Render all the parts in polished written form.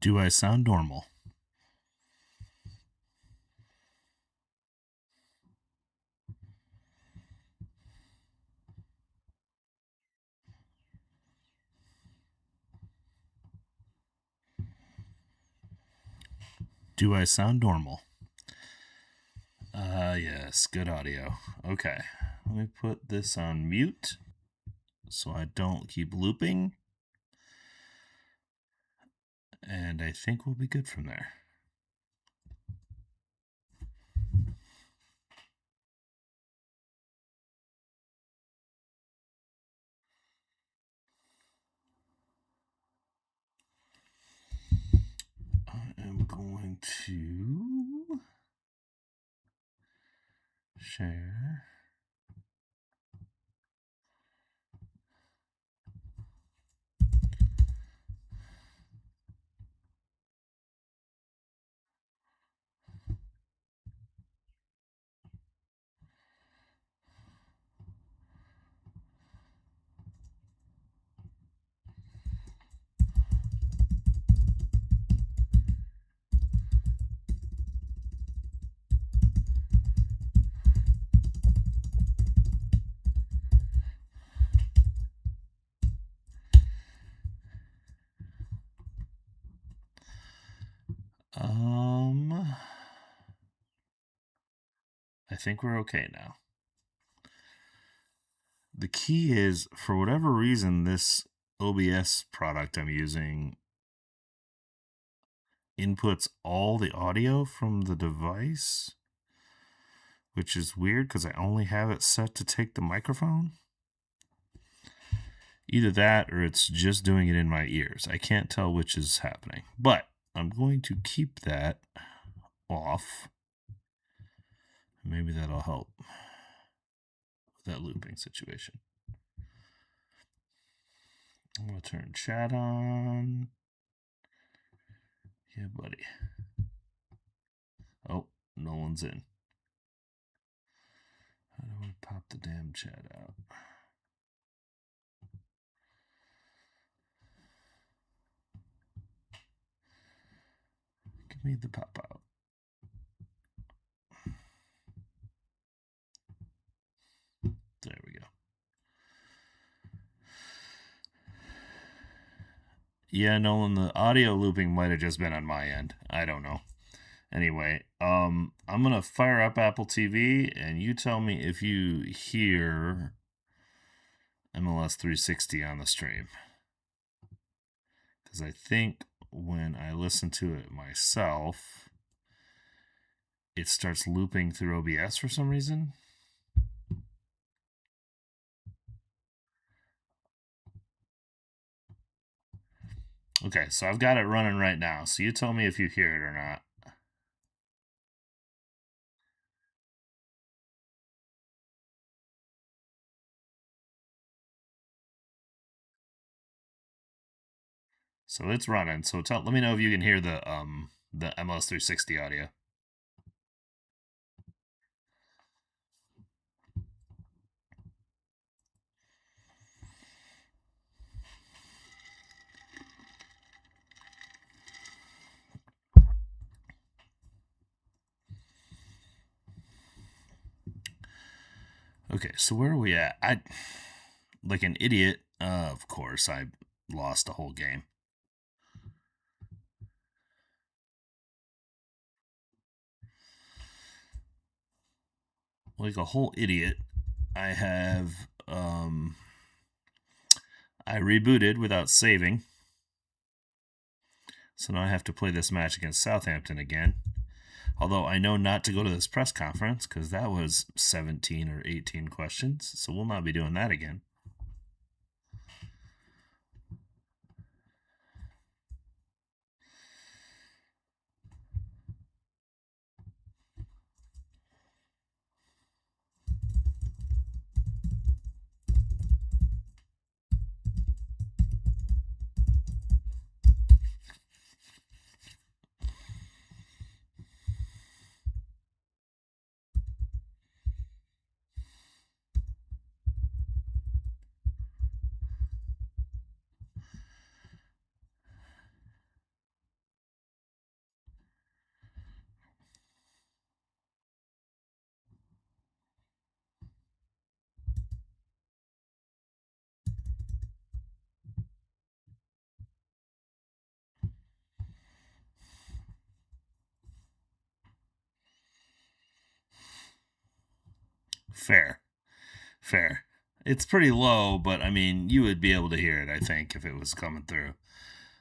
Do I sound normal? Do I sound normal? Yes, good audio. Okay, let me put this on mute so I don't keep looping. And I think we'll be good from there. I am going to share. I think we're okay now. The key is, for whatever reason, this OBS product I'm using inputs all the audio from the device, which is weird because I only have it set to take the microphone. Either that or it's just doing it in my ears. I can't tell which is happening, but I'm going to keep that off. Maybe that'll help with that looping situation. I'm going to turn chat on. Yeah, buddy. Oh, no one's in. How do I pop the damn chat out? Give me the pop out. There we go. Yeah, Nolan, the audio looping might have just been on my end. I don't know. Anyway, I'm gonna fire up Apple TV, and you tell me if you hear MLS 360 on the stream. Because I think when I listen to it myself, it starts looping through OBS for some reason. Okay, so I've got it running right now. So you tell me if you hear it or not. So it's running. So let me know if you can hear the MLS 360 audio. Okay, so where are we at? I, like an idiot, of course, I lost the whole game. Like a whole idiot, I have I rebooted without saving. So now I have to play this match against Southampton again. Although I know not to go to this press conference because that was 17 or 18 questions. So we'll not be doing that again. Fair. Fair. It's pretty low, but I mean, you would be able to hear it, I think, if it was coming through.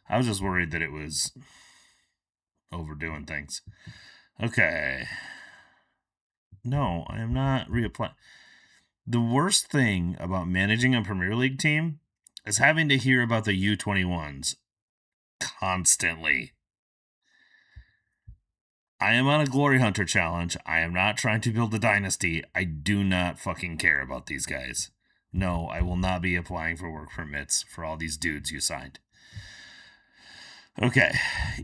I was just worried that it was overdoing things. Okay. No, I am not reapplying. The worst thing about managing a Premier League team is having to hear about the U21s constantly. I am on a Glory Hunter challenge. I am not trying to build a dynasty. I do not fucking care about these guys. No, I will not be applying for work permits for all these dudes you signed. Okay,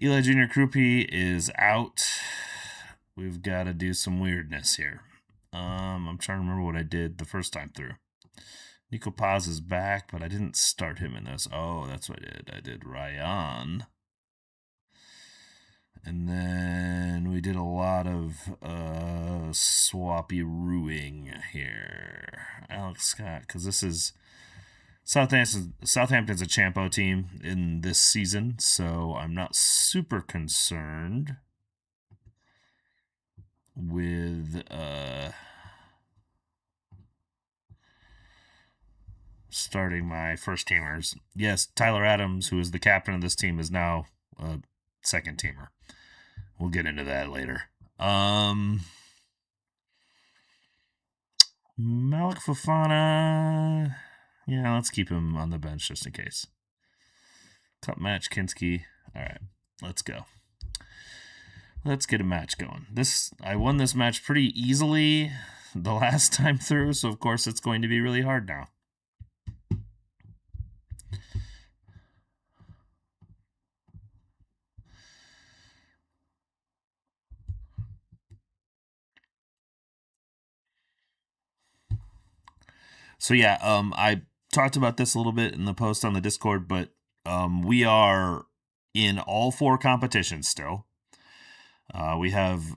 Eli Jr. Krupe is out. We've got to do some weirdness here. I'm trying to remember what I did the first time through. Nico Paz is back, but I didn't start him in this. Oh, that's what I did. I did Ryan. And then we did a lot of swappy rooing here. Alex Scott, because this is Southampton's a Champo team in this season, so I'm not super concerned with starting my first teamers. Yes, Tyler Adams, who is the captain of this team, is now a second teamer. We'll get into that later. Malik Fofana. Yeah, let's keep him on the bench just in case. Cup match, Kinski. All right, let's go. Let's get a match going. I won this match pretty easily the last time through, so of course it's going to be really hard now. So yeah, I talked about this a little bit in the post on the Discord, but we are in all 4 competitions still. We have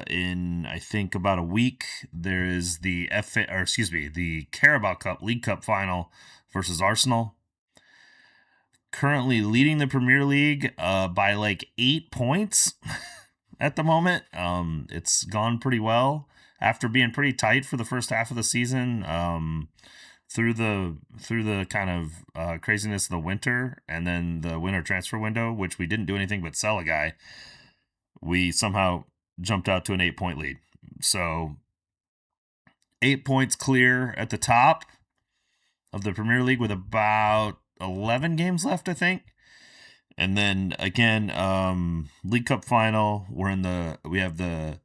in I think about a week there is the the Carabao Cup League Cup final versus Arsenal. Currently leading the Premier League by like 8 points at the moment. It's gone pretty well after being pretty tight for the first half of the season. Through the kind of craziness of the winter and then the winter transfer window, which we didn't do anything but sell a guy, we somehow jumped out to an 8-point lead. So 8 points clear at the top of the Premier League with about 11 games left, I think. And then again, League Cup final. We have the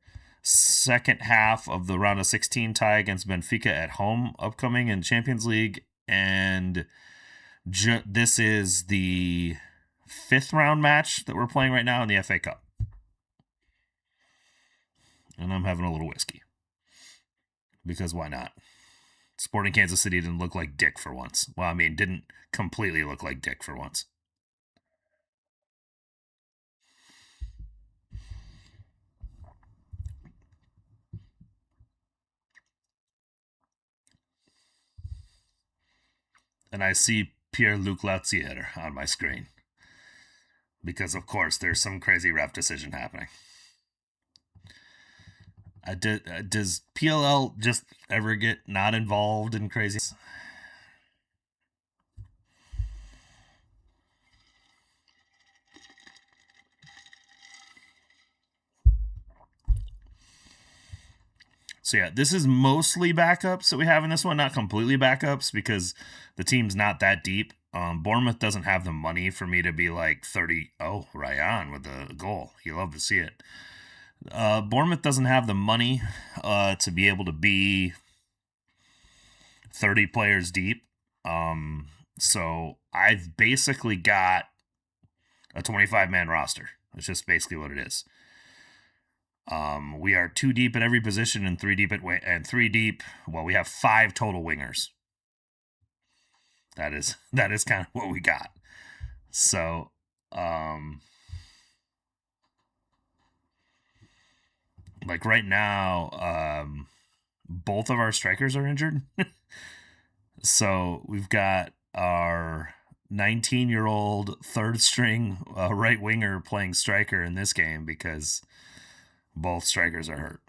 second half of the round of 16 tie against Benfica at home upcoming in Champions League, and this is the 5th round match that we're playing right now in the FA Cup. And I'm having a little whiskey because why not? Sporting Kansas City didn't look like dick for once. Well, I mean, didn't completely look like dick for once. And I see Pierre-Luc Lautier on my screen. Because, of course, there's some crazy ref decision happening. Does PLL just ever get not involved in crazy? So yeah, this is mostly backups that we have in this one, not completely backups because the team's not that deep. Bournemouth doesn't have the money for me to be like 30. Oh, Ryan with the goal. You love to see it. Bournemouth doesn't have the money to be able to be 30 players deep. So I've basically got a 25-man roster. That's just basically what it is. We are 2 deep at every position and 3 deep at 3 deep. Well, we have 5 total wingers. That is kind of what we got. So, like right now, both of our strikers are injured. So we've got our 19-year-old third string right winger playing striker in this game because both strikers are hurt.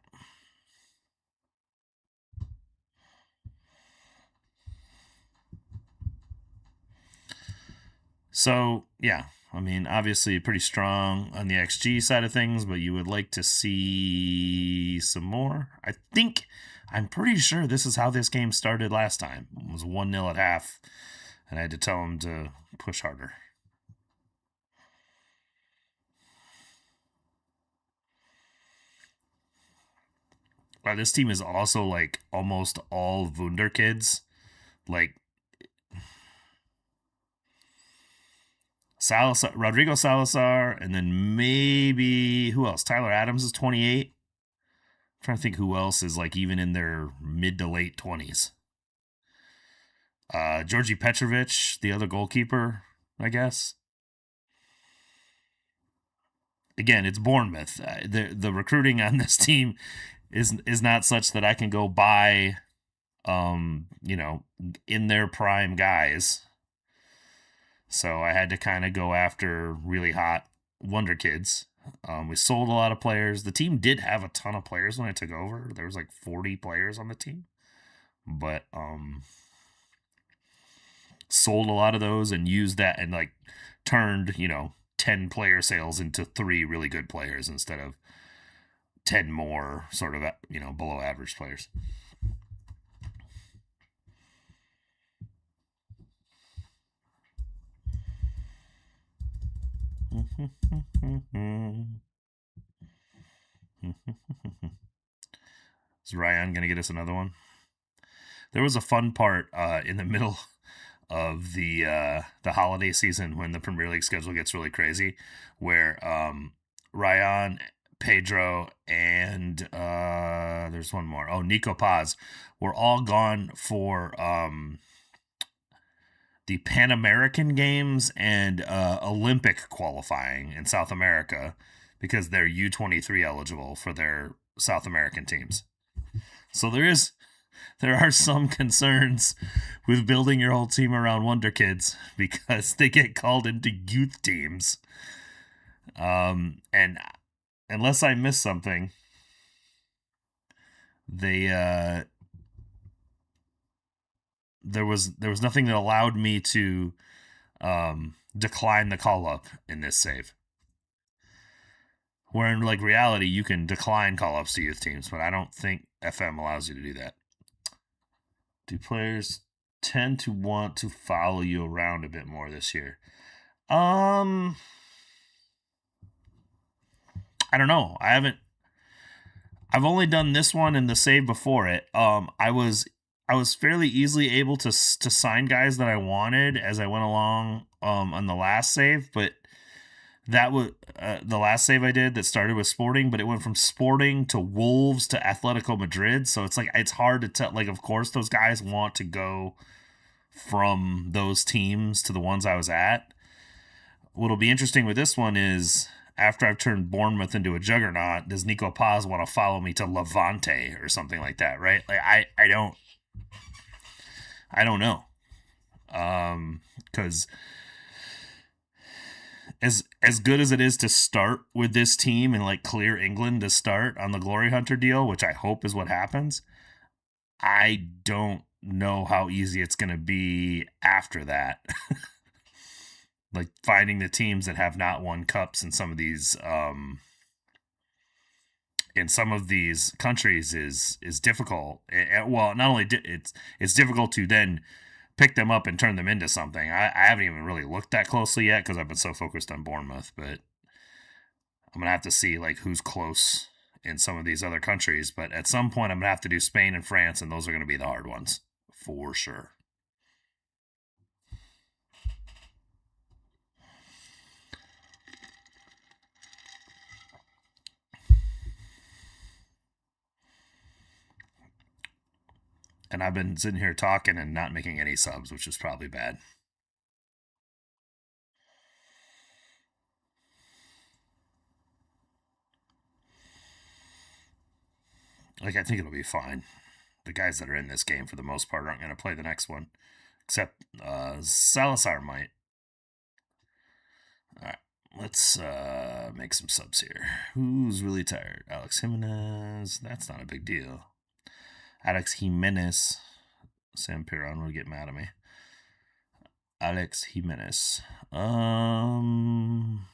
So, yeah, I mean, obviously pretty strong on the XG side of things, but you would like to see some more. I'm pretty sure this is how this game started last time. It was 1-0 at half, and I had to tell him to push harder. Wow, this team is also like almost all Wunder kids. Like Salazar, Rodrigo Salazar, and then maybe who else? Tyler Adams is 28. I'm trying to think who else is like even in their mid to late 20s. Georgi Petrovic, the other goalkeeper, I guess. Again, it's Bournemouth. The recruiting on this team is not such that I can go buy, in their prime guys. So I had to kind of go after really hot wonder kids. We sold a lot of players. The team did have a ton of players when I took over. There was like 40 players on the team, but sold a lot of those and used that and like turned 10 player sales into 3 really good players instead of 10 more sort of below average players. Is Ryan gonna get us another one? There was a fun part in the middle of the holiday season when the Premier League schedule gets really crazy, where Ryan, Pedro, and there's one more. Oh, Nico Paz were all gone for the Pan American Games and Olympic qualifying in South America because they're U23 eligible for their South American teams. So there are some concerns with building your whole team around Wonder Kids because they get called into youth teams. And unless I miss something, they there was nothing that allowed me to decline the call up in this save. Where in like reality, you can decline call ups to youth teams, but I don't think FM allows you to do that. Do players tend to want to follow you around a bit more this year? I don't know. I've only done this one and the save before it. I was fairly easily able to sign guys that I wanted as I went along on the last save, but that was the last save I did that started with Sporting, but it went from Sporting to Wolves to Atletico Madrid. So it's like it's hard to tell. Like, of course, those guys want to go from those teams to the ones I was at. What'll be interesting with this one is after I've turned Bournemouth into a juggernaut, does Nico Paz want to follow me to Levante or something like that? Right? Like I don't know. Because as good as it is to start with this team and like clear England to start on the Glory Hunter deal, which I hope is what happens, I don't know how easy it's going to be after that. Like finding the teams that have not won cups in some of these countries is difficult. Well, not only it's difficult to then pick them up and turn them into something. I haven't even really looked that closely yet because I've been so focused on Bournemouth, but I'm gonna have to see like who's close in some of these other countries. But at some point, I'm gonna have to do Spain and France, and those are gonna be the hard ones for sure. And I've been sitting here talking and not making any subs, which is probably bad. Like, I think it'll be fine. The guys that are in this game, for the most part, aren't going to play the next one. Except Salazar might. All right, let's make some subs here. Who's really tired? Alex Jimenez. That's not a big deal. Alex Jimenez. Sam Piron would get mad at me. Alex Jimenez. I'm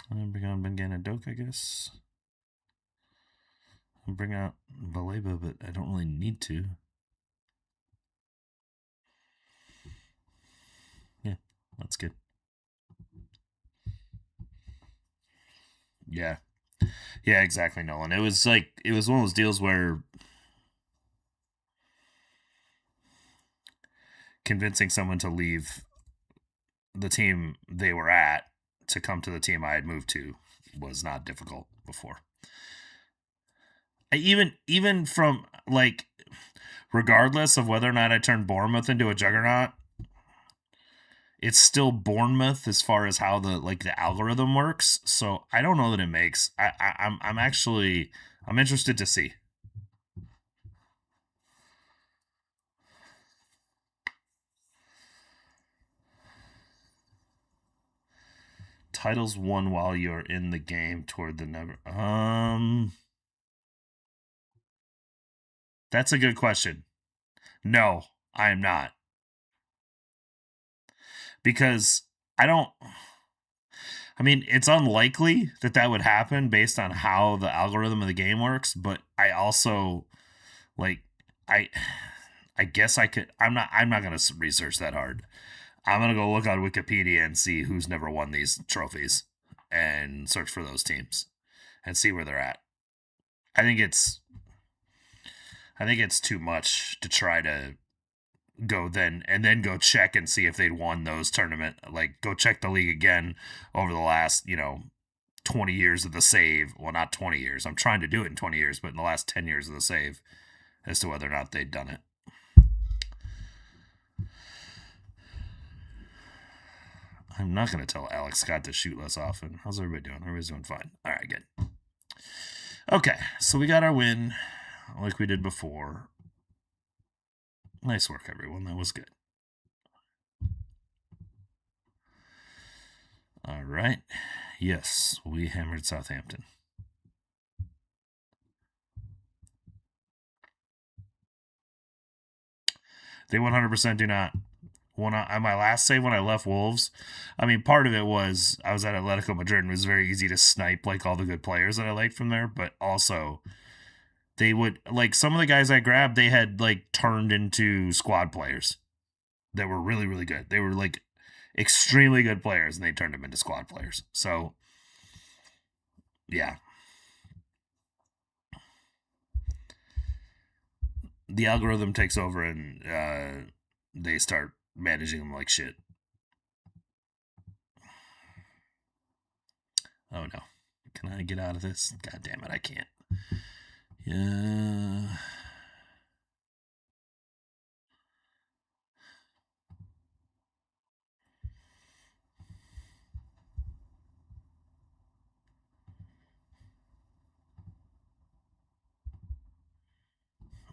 gonna bring on Ben Doak, I guess. I'll bring out Baleba, but I don't really need to. Yeah, that's good. Yeah. Yeah, exactly, Nolan. It was one of those deals where convincing someone to leave the team they were at to come to the team I had moved to was not difficult before. Even from like regardless of whether or not I turned Bournemouth into a juggernaut, it's still Bournemouth as far as how the algorithm works. So I don't know that it makes. I'm interested to see. Titles won while you're in the game toward the never. That's a good question. No, I am not. Because I don't. I mean, it's unlikely that would happen based on how the algorithm of the game works, but I also like I I guess I could I'm not going to research that hard. I'm going to go look on Wikipedia and see who's never won these trophies and search for those teams and see where they're at. I think it's too much to try to then go check and see if they'd won those tournament. Like go check the league again over the last 20 years of the save. Well, not 20 years. I'm trying to do it in 20 years, but in the last 10 years of the save, as to whether or not they'd done it. I'm not going to tell Alex Scott to shoot less often. How's everybody doing? Everybody's doing fine. All right, good. Okay, so we got our win like we did before. Nice work, everyone. That was good. All right. Yes, we hammered Southampton. They 100% do not. When on my last save when I left Wolves, I mean, part of it was I was at Atletico Madrid and it was very easy to snipe like all the good players that I liked from there, but also they would like some of the guys I grabbed, they had like turned into squad players that were really, really good. They were like extremely good players and they turned them into squad players. So, yeah. The algorithm takes over and they start managing them like shit. Oh no. Can I get out of this? God damn it, I can't. Yeah.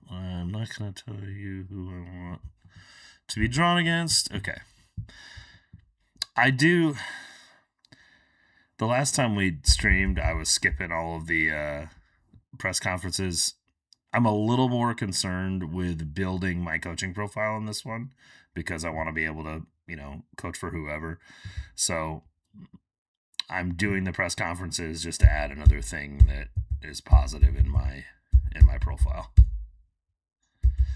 I'm not going to tell you who I want to be drawn against. Okay. I do. The last time we streamed, I was skipping all of the press conferences. I'm a little more concerned with building my coaching profile in this one because I want to be able to, coach for whoever. So I'm doing the press conferences just to add another thing that is positive in my profile.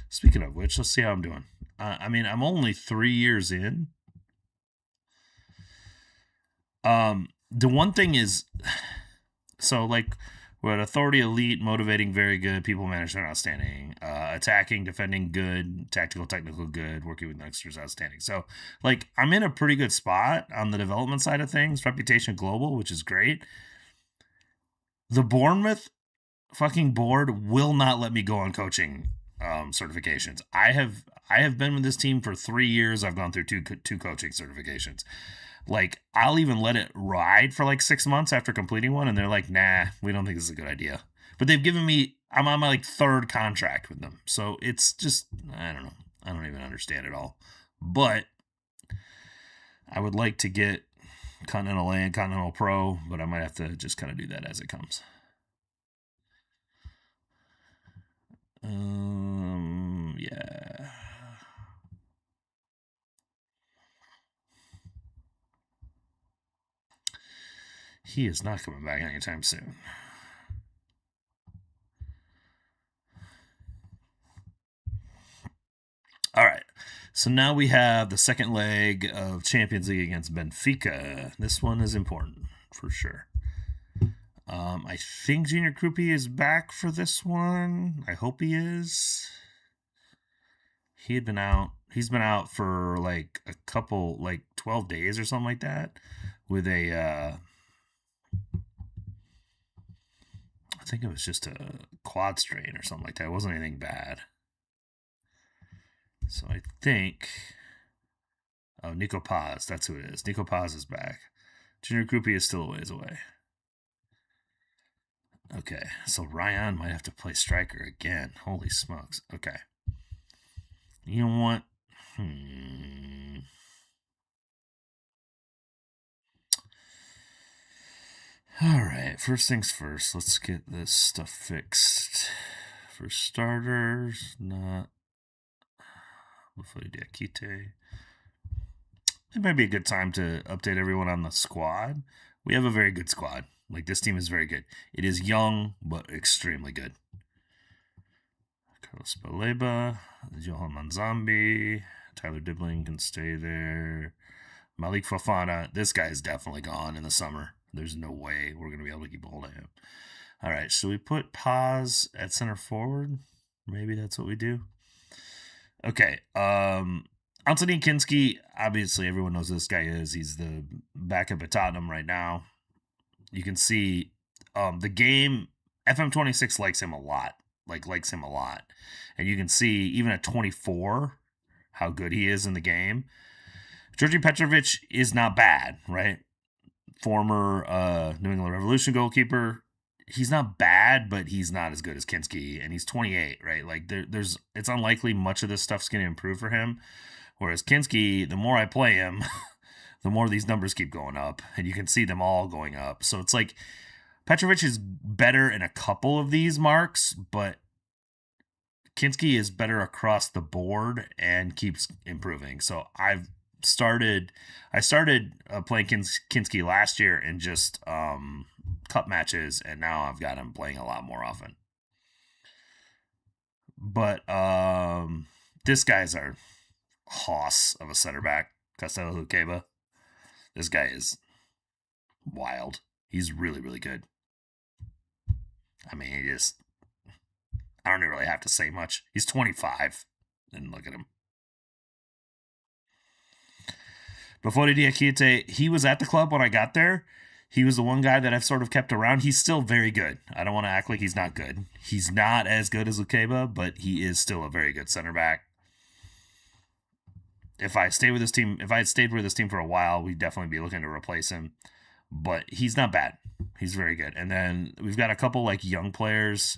Speaking of which, let's see how I'm doing. I mean, I'm only 3 years in. The one thing is, so like we're at authority, elite, motivating, very good, people management, outstanding, attacking, defending, good, tactical, technical, good, working with youngsters, outstanding. So like I'm in a pretty good spot on the development side of things. Reputation global, which is great. The Bournemouth fucking board will not let me go on coaching certifications. I have been with this team for 3 years. I've gone through two coaching certifications. Like I'll even let it ride for like 6 months after completing one, and they're like, "Nah, we don't think this is a good idea." But they've given me. I'm on my like third contract with them, so it's just I don't know. I don't even understand it all. But I would like to get Continental A and Continental Pro, but I might have to just kind of do that as it comes. Yeah. He is not coming back anytime soon. All right. So now we have the second leg of Champions League against Benfica. This one is important for sure. I think Junior Krupi is back for this one. I hope he is. He had been out. He's been out for like a couple, like 12 days or something like that, with a. I think it was just a quad strain or something like that. It wasn't anything bad. So I think. Oh, Nico Paz. That's who it is. Nico Paz is back. Junior Krupi is still a ways away. Okay, so Ryan might have to play striker again. Holy smokes. Okay. You know what? All right, first things first. Let's get this stuff fixed. For starters, not Diakite. It might be a good time to update everyone on the squad. We have a very good squad. Like, this team is very good. It is young, but extremely good. Carlos Baleba, Johan Manzambi, Tyler Dibling can stay there. Malik Fofana, this guy is definitely gone in the summer. There's no way we're going to be able to keep a hold of him. All right, so we put Paz at center forward. Maybe that's what we do. Okay, Anthony Kinski, obviously everyone knows who this guy is. He's the backup at Tottenham right now. You can see the game, FM26 likes him a lot. And you can see, even at 24, how good he is in the game. Georgi Petrovic is not bad, right? Former New England Revolution goalkeeper. He's not bad, but he's not as good as Kinski, and he's 28, right? Like, it's unlikely much of this stuff's going to improve for him. Whereas Kinski, the more I play him, the more these numbers keep going up, and you can see them all going up. So it's like Petrovic is better in a couple of these marks, but Kinski is better across the board and keeps improving. So I started playing Kinski last year in just cup matches, and now I've got him playing a lot more often. But this guy's our hoss of a center back, Castello Luqueba. This guy is wild. He's really, really good. I mean, I don't really have to say much. He's 25, and look at him. Before Diakite, he was at the club when I got there. He was the one guy that I've sort of kept around. He's still very good. I don't want to act like he's not good. He's not as good as Luqueba, but he is still a very good center back. If I had stayed with this team for a while, we'd definitely be looking to replace him. But he's not bad. He's very good. And then we've got a couple like young players.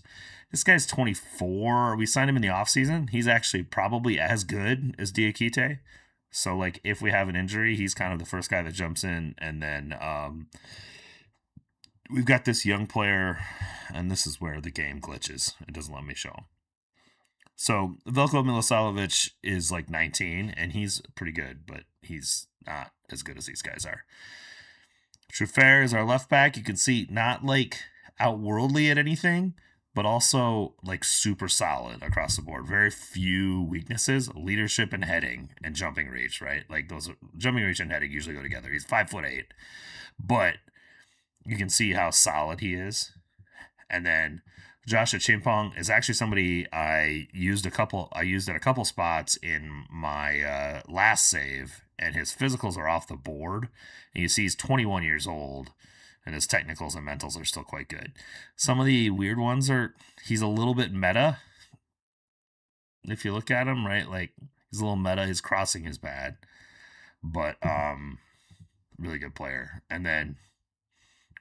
This guy's 24. We signed him in the offseason. He's actually probably as good as Diakite. So, like, if we have an injury, he's kind of the first guy that jumps in. And then we've got this young player, and this is where the game glitches. It doesn't let me show him. So, Veljko Milosavljevic is like 19, and he's pretty good, but he's not as good as these guys are. Trufer is our left back. You can see not like outworldly at anything, but also like super solid across the board. Very few weaknesses: leadership and heading and jumping reach. Right, like those jumping reach and heading usually go together. He's 5'8", but you can see how solid he is. And then Joshua Chimpong is actually somebody I used at a couple spots in my last save, and his physicals are off the board. And you see he's 21 years old, and his technicals and mentals are still quite good. Some of the weird ones are he's a little bit meta. If you look at him, right, like he's a little meta. His crossing is bad, but really good player. And then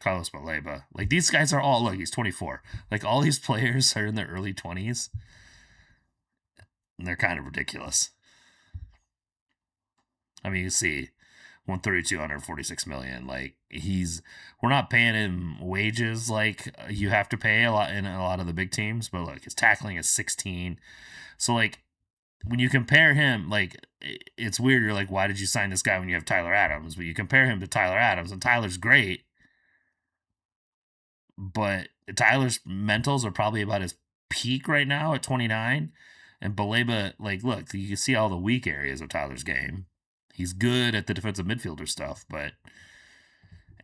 Carlos Baleba. Like, these guys are all, look, he's 24. Like, all these players are in their early 20s. And they're kind of ridiculous. I mean, you see 132, 146 million. Like, we're not paying him wages like you have to pay a lot in a lot of the big teams. But, look, his tackling is 16. So, like, when you compare him, like, it's weird. You're like, why did you sign this guy when you have Tyler Adams? But you compare him to Tyler Adams, and Tyler's great. but Tyler's mentals are probably about his peak right now at 29. And Baleba, like, look, you can see all the weak areas of Tyler's game. He's good at the defensive midfielder stuff, but.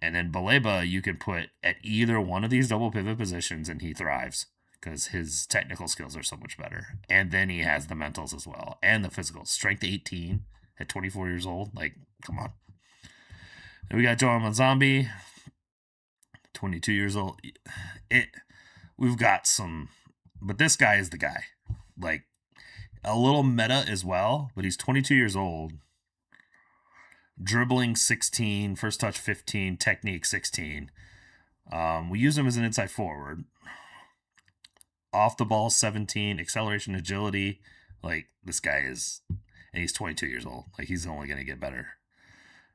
And then Baleba, you can put at either one of these double pivot positions and he thrives because his technical skills are so much better. And then he has the mentals as well and the physical. Strength 18 at 24 years old. Like, come on. Then we got Joel Manzambi, 22 years old. We've got some, but this guy is the guy. Like, a little meta as well, but he's 22 years old. Dribbling 16, first touch 15, technique 16. We use him as an inside forward. Off the ball 17, acceleration, agility. Like, this guy is, and he's 22 years old. Like, he's only going to get better.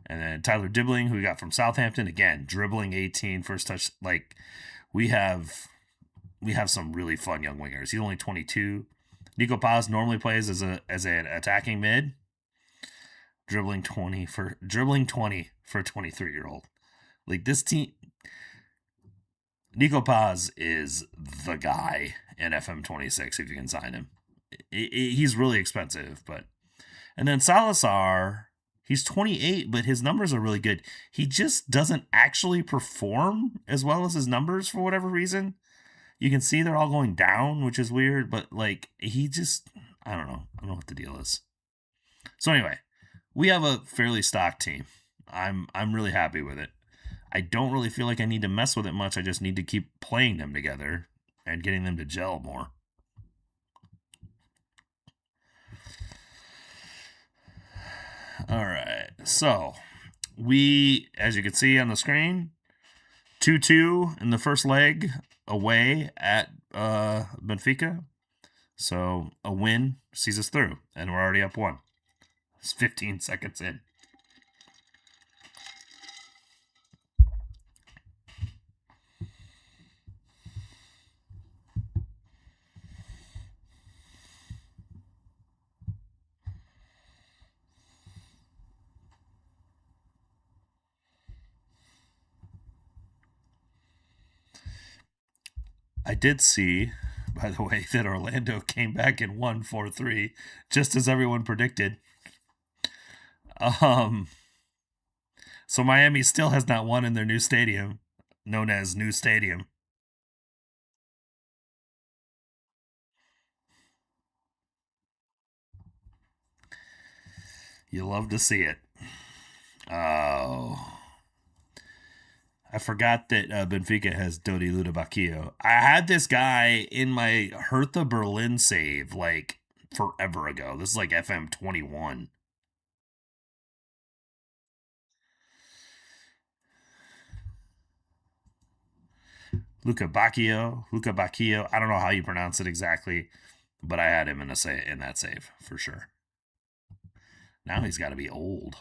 And then Tyler Dibbling, who we got from Southampton, again, dribbling 18, first touch. Like, we have some really fun young wingers. He's only 22. Nico Paz normally plays as an attacking mid. Dribbling 20 for a 23-year-old. Like, this team, Nico Paz is the guy in FM26 if you can sign him. He's really expensive, but. And then Salazar, he's 28, but his numbers are really good. He just doesn't actually perform as well as his numbers for whatever reason. You can see they're all going down, which is weird, but like, he just, I don't know what the deal is. So anyway, we have a fairly stocked team. I'm really happy with it. I don't really feel like I need to mess with it much. I just need to keep playing them together and getting them to gel more. All right. So, we, as you can see on the screen, 2-2 in the first leg away at Benfica. So, a win sees us through, and we're already up 1. It's 15 seconds in. I did see, by the way, that Orlando came back and won 4-3, just as everyone predicted. So Miami still has not won in their new stadium, known as New Stadium. You love to see it. Oh. I forgot that Benfica has Dodi Ludabakio. I had this guy in my Hertha Berlin save like forever ago. This is like FM21. Luca Bacchio. I don't know how you pronounce it exactly, but I had him in that save for sure. Now he's got to be old.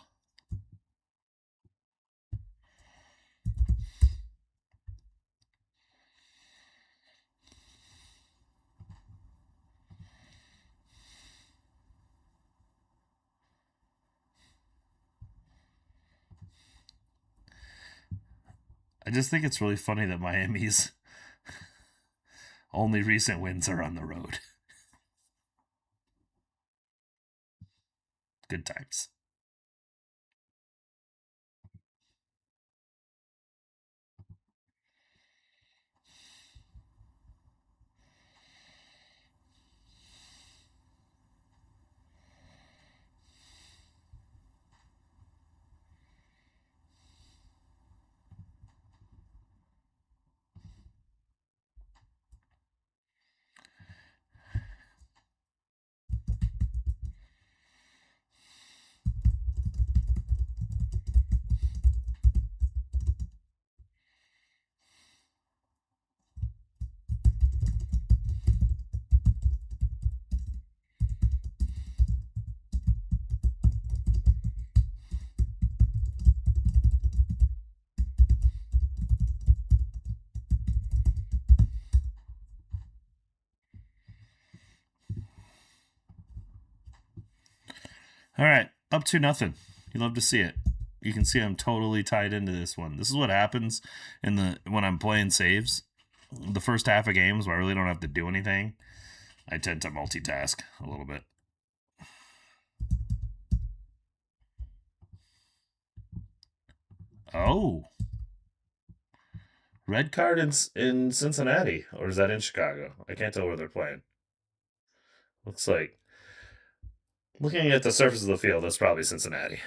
I just think it's really funny that Miami's only recent wins are on the road. Good times. All right, up 2-0. You love to see it. You can see I'm totally tied into this one. This is what happens when I'm playing saves. the first half of games where I really don't have to do anything, I tend to multitask a little bit. Oh, red card in Cincinnati, or is that in Chicago? I can't tell where they're playing. Looks like, looking at the surface of the field, that's probably Cincinnati.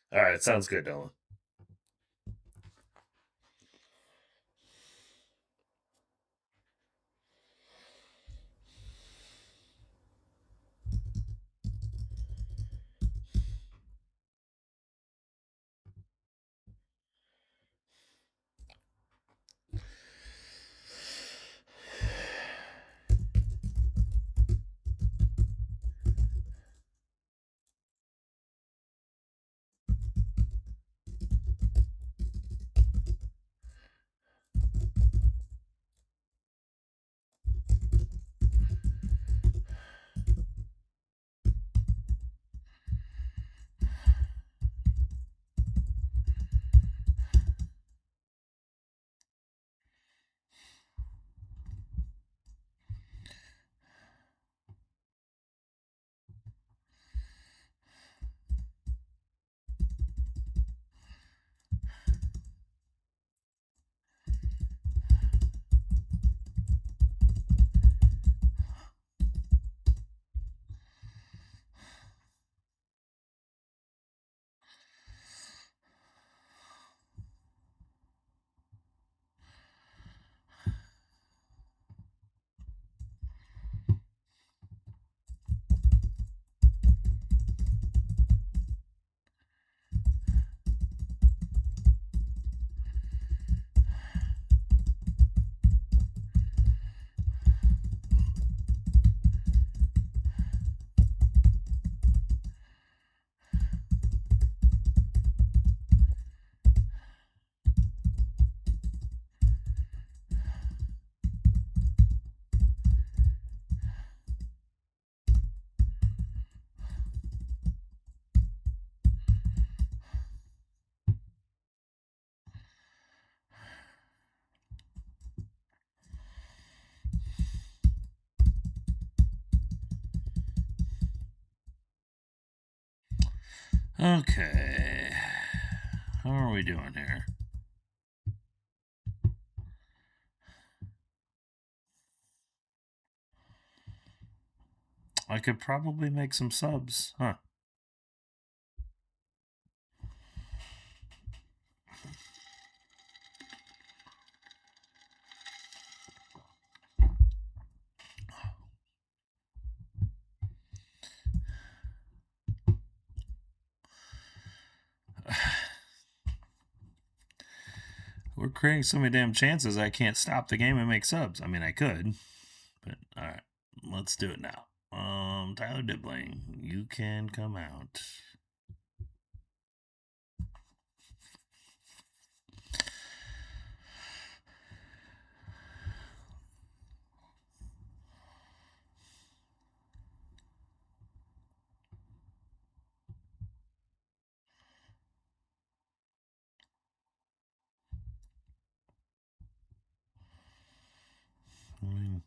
All right, sounds good, Dylan. Okay. How are we doing here? I could probably make some subs, huh? We're creating so many damn chances I can't stop the game and make subs. I mean, I could, but all right, let's do it now. Tyler Dibling, you can come out. I mean,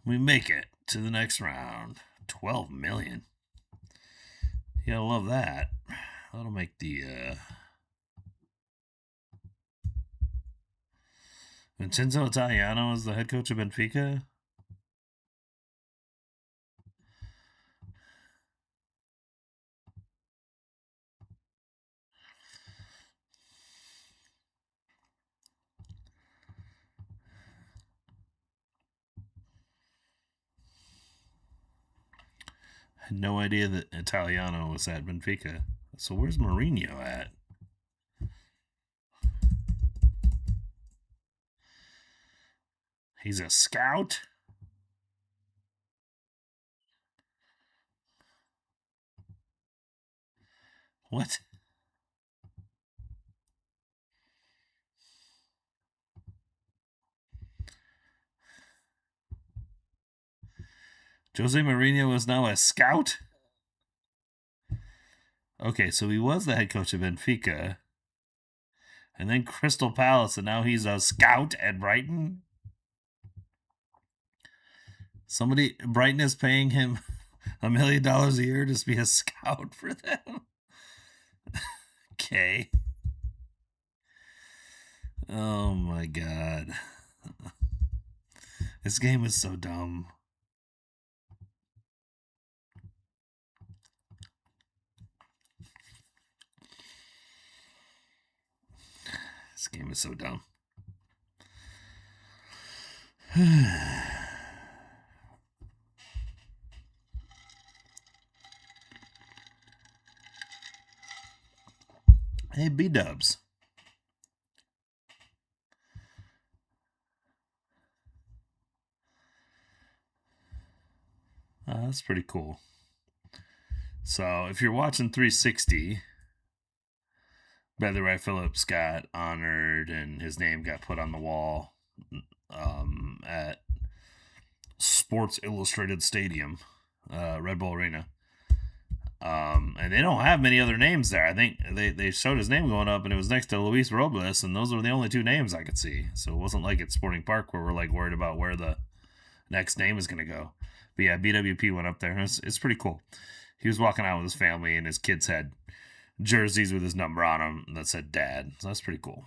We make it to the next round. 12 million. You gotta love that. That'll make the Vincenzo Italiano is the head coach of Benfica. I had no idea that Italiano was at Benfica. So where's Mourinho at? He's a scout? What? Jose Mourinho is now a scout? Okay, so he was the head coach of Benfica. And then Crystal Palace, and now he's a scout at Brighton? Brighton is paying him $1 million a year to be a scout for them? Okay. Oh my god. This game is so dumb. This game is so dumb. Hey, B-dubs. That's pretty cool. So, if you're watching 360, Brother Ray Phillips got honored and his name got put on the wall at Sports Illustrated Stadium, Red Bull Arena. And they don't have many other names there. I think they showed his name going up, and it was next to Luis Robles, and those were the only two names I could see. So it wasn't like at Sporting Park where we're like worried about where the next name is going to go. But yeah, BWP went up there. It's pretty cool. He was walking out with his family, and his kids had jerseys with his number on them that said Dad. So that's pretty cool.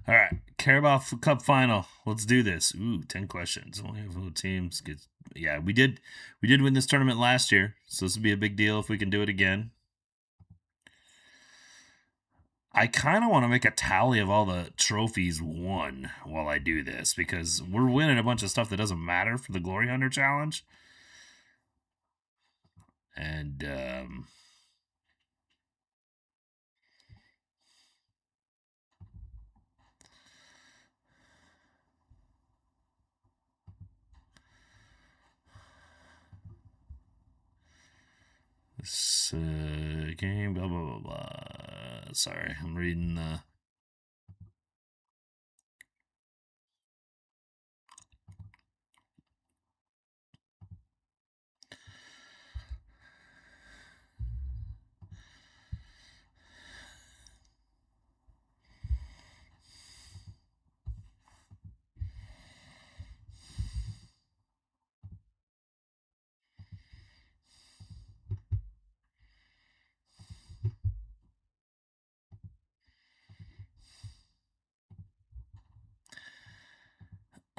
All right, Carabao Cup final. Let's do this. Ooh, 10 questions. Only have 4 teams. Yeah, we did win this tournament last year, so this would be a big deal if we can do it again. I kind of want to make a tally of all the trophies won while I do this, because we're winning a bunch of stuff that doesn't matter for the Glory Hunter Challenge. And this game, blah, blah, blah, blah. Sorry, I'm reading the...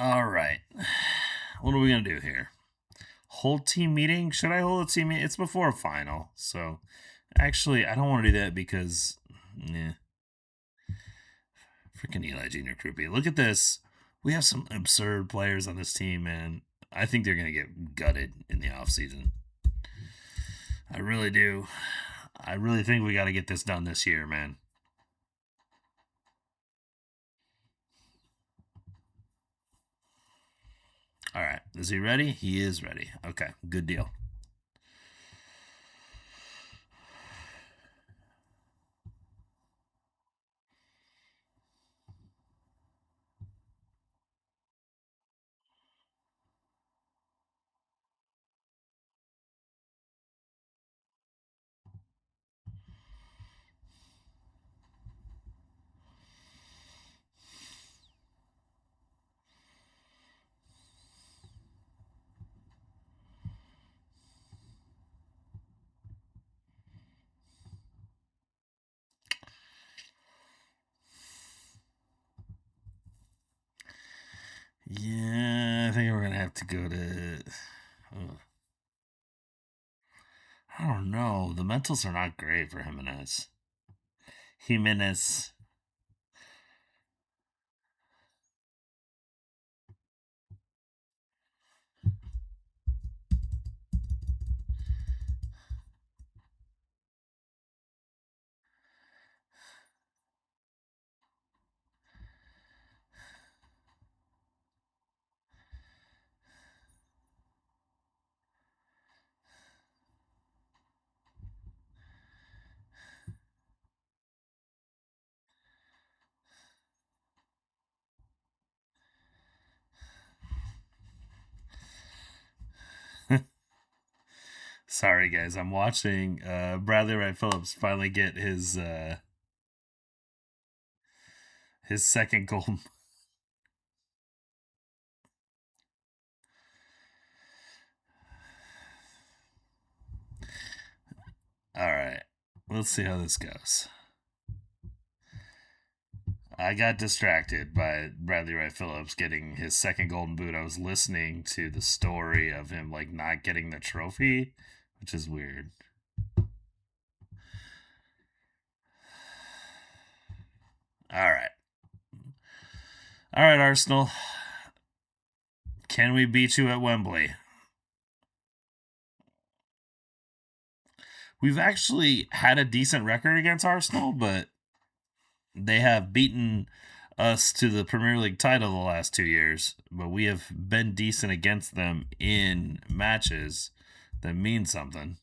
All right. What are we going to do here? Hold team meeting? Should I hold a team meeting? It's before a final. So, actually, I don't want to do that because, freaking Eli Jr. Krupe. Look at this. We have some absurd players on this team, man. I think they're going to get gutted in the offseason. I really do. I really think we got to get this done this year, man. All right. Is he ready? He is ready. Okay. Good deal. have to go to. I don't know. The mentals are not great for Jimenez. Sorry, guys. I'm watching Bradley Wright Phillips finally get his second goal. All right. Let's see how this goes. I got distracted by Bradley Wright Phillips getting his second golden boot. I was listening to the story of him like not getting the trophy, which is weird. All right. All right, Arsenal. Can we beat you at Wembley? We've actually had a decent record against Arsenal, but they have beaten us to the Premier League title the last 2 years, but we have been decent against them in matches that mean something.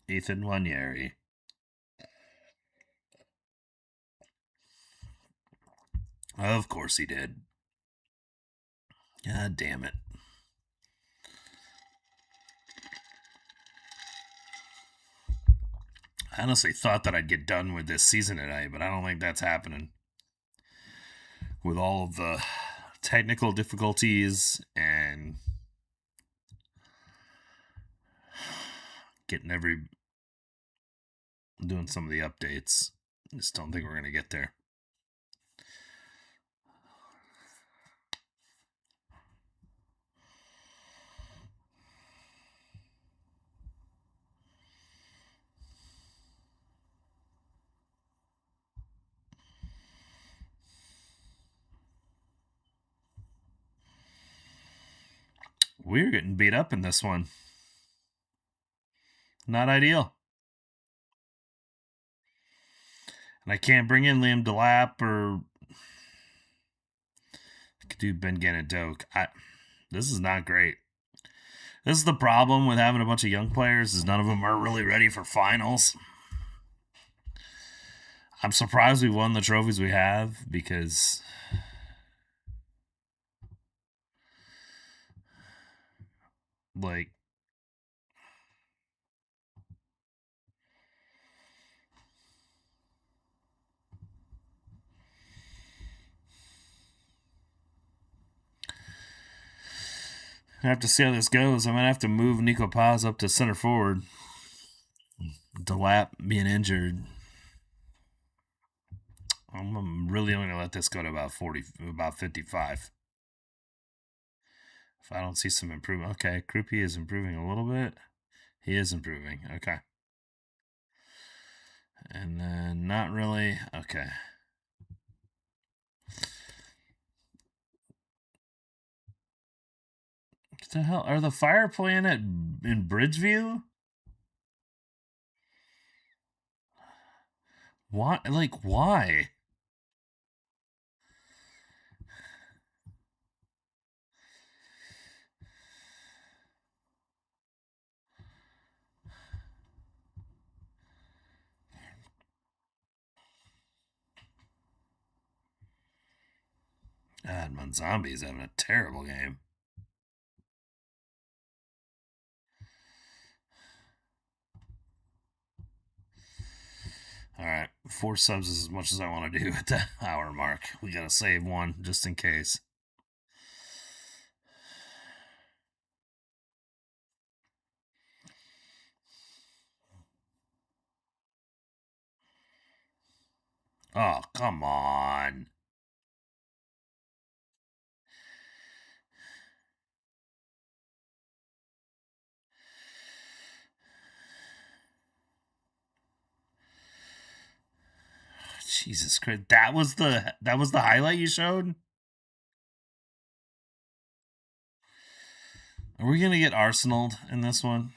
Ethan Wanyeri. Of course he did. God damn it. I honestly thought that I'd get done with this season tonight, but I don't think that's happening. With all of the technical difficulties and doing some of the updates, I just don't think we're going to get there. We're getting beat up in this one. Not ideal. And I can't bring in Liam Delap or I could do Ben Gannon Doak. This is not great. This is the problem with having a bunch of young players is none of them are really ready for finals. I'm surprised we won the trophies we have because like I have to see how this goes. I'm gonna have to move Nico Paz up to center forward. Delap being injured. I'm really only gonna let this go to about 55. If I don't see some improvement, okay. Krupi is improving a little bit. He is improving. Okay. And then not really. Okay. What the hell? Are the Fire playing it in Bridgeview? Why? Like, why? God, Monzombi's having a terrible game. All right, 4 subs is as much as I want to do at the hour mark. We gotta save one just in case. Oh, come on. Jesus Christ. That was the highlight you showed? Are we gonna get Arsenal in this one?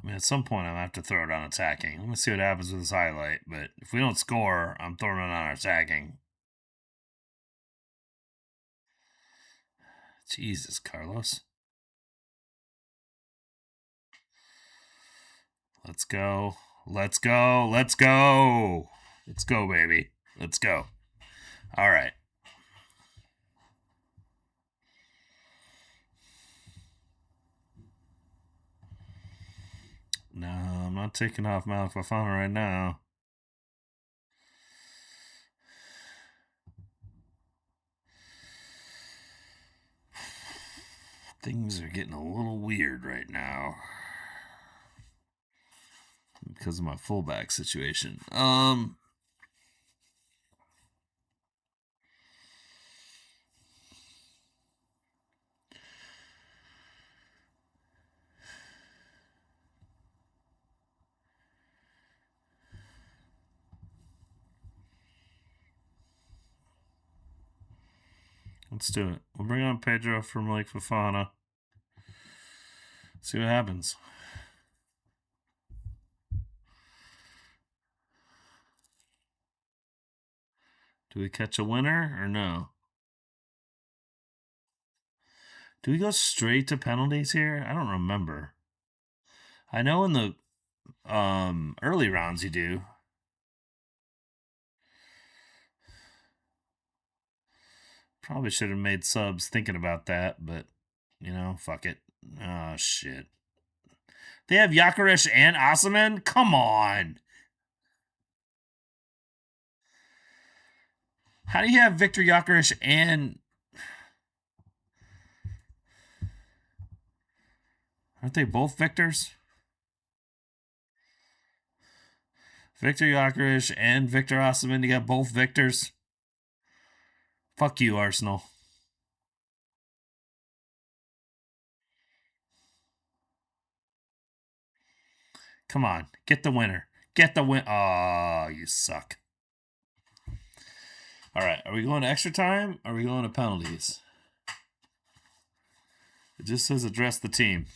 I mean, at some point, I'm gonna have to throw it on attacking. I'm gonna see what happens with this highlight, but if we don't score, I'm throwing it on attacking. Jesus, Carlos. Let's go. Let's go. Let's go. Let's go, baby. Let's go. All right. No, I'm not taking off Malik Fofana right now. Things are getting a little weird right now because of my fullback situation. Let's do it. We'll bring on Pedro from Lake Fofana. See what happens. Do we catch a winner or no? Do we go straight to penalties here? I don't remember. I know in the early rounds you do. Probably should have made subs thinking about that, but fuck it. Oh shit. They have Gyökeres and Osimhen? Come on. How do you have Victor Gyökeres and aren't they both Victors? Victor Gyökeres and Victor Osimhen, you got both Victors? Fuck you, Arsenal. Come on, get the winner. Get the win. Oh, you suck. All right, are we going to extra time? Or are we going to penalties? It just says address the team.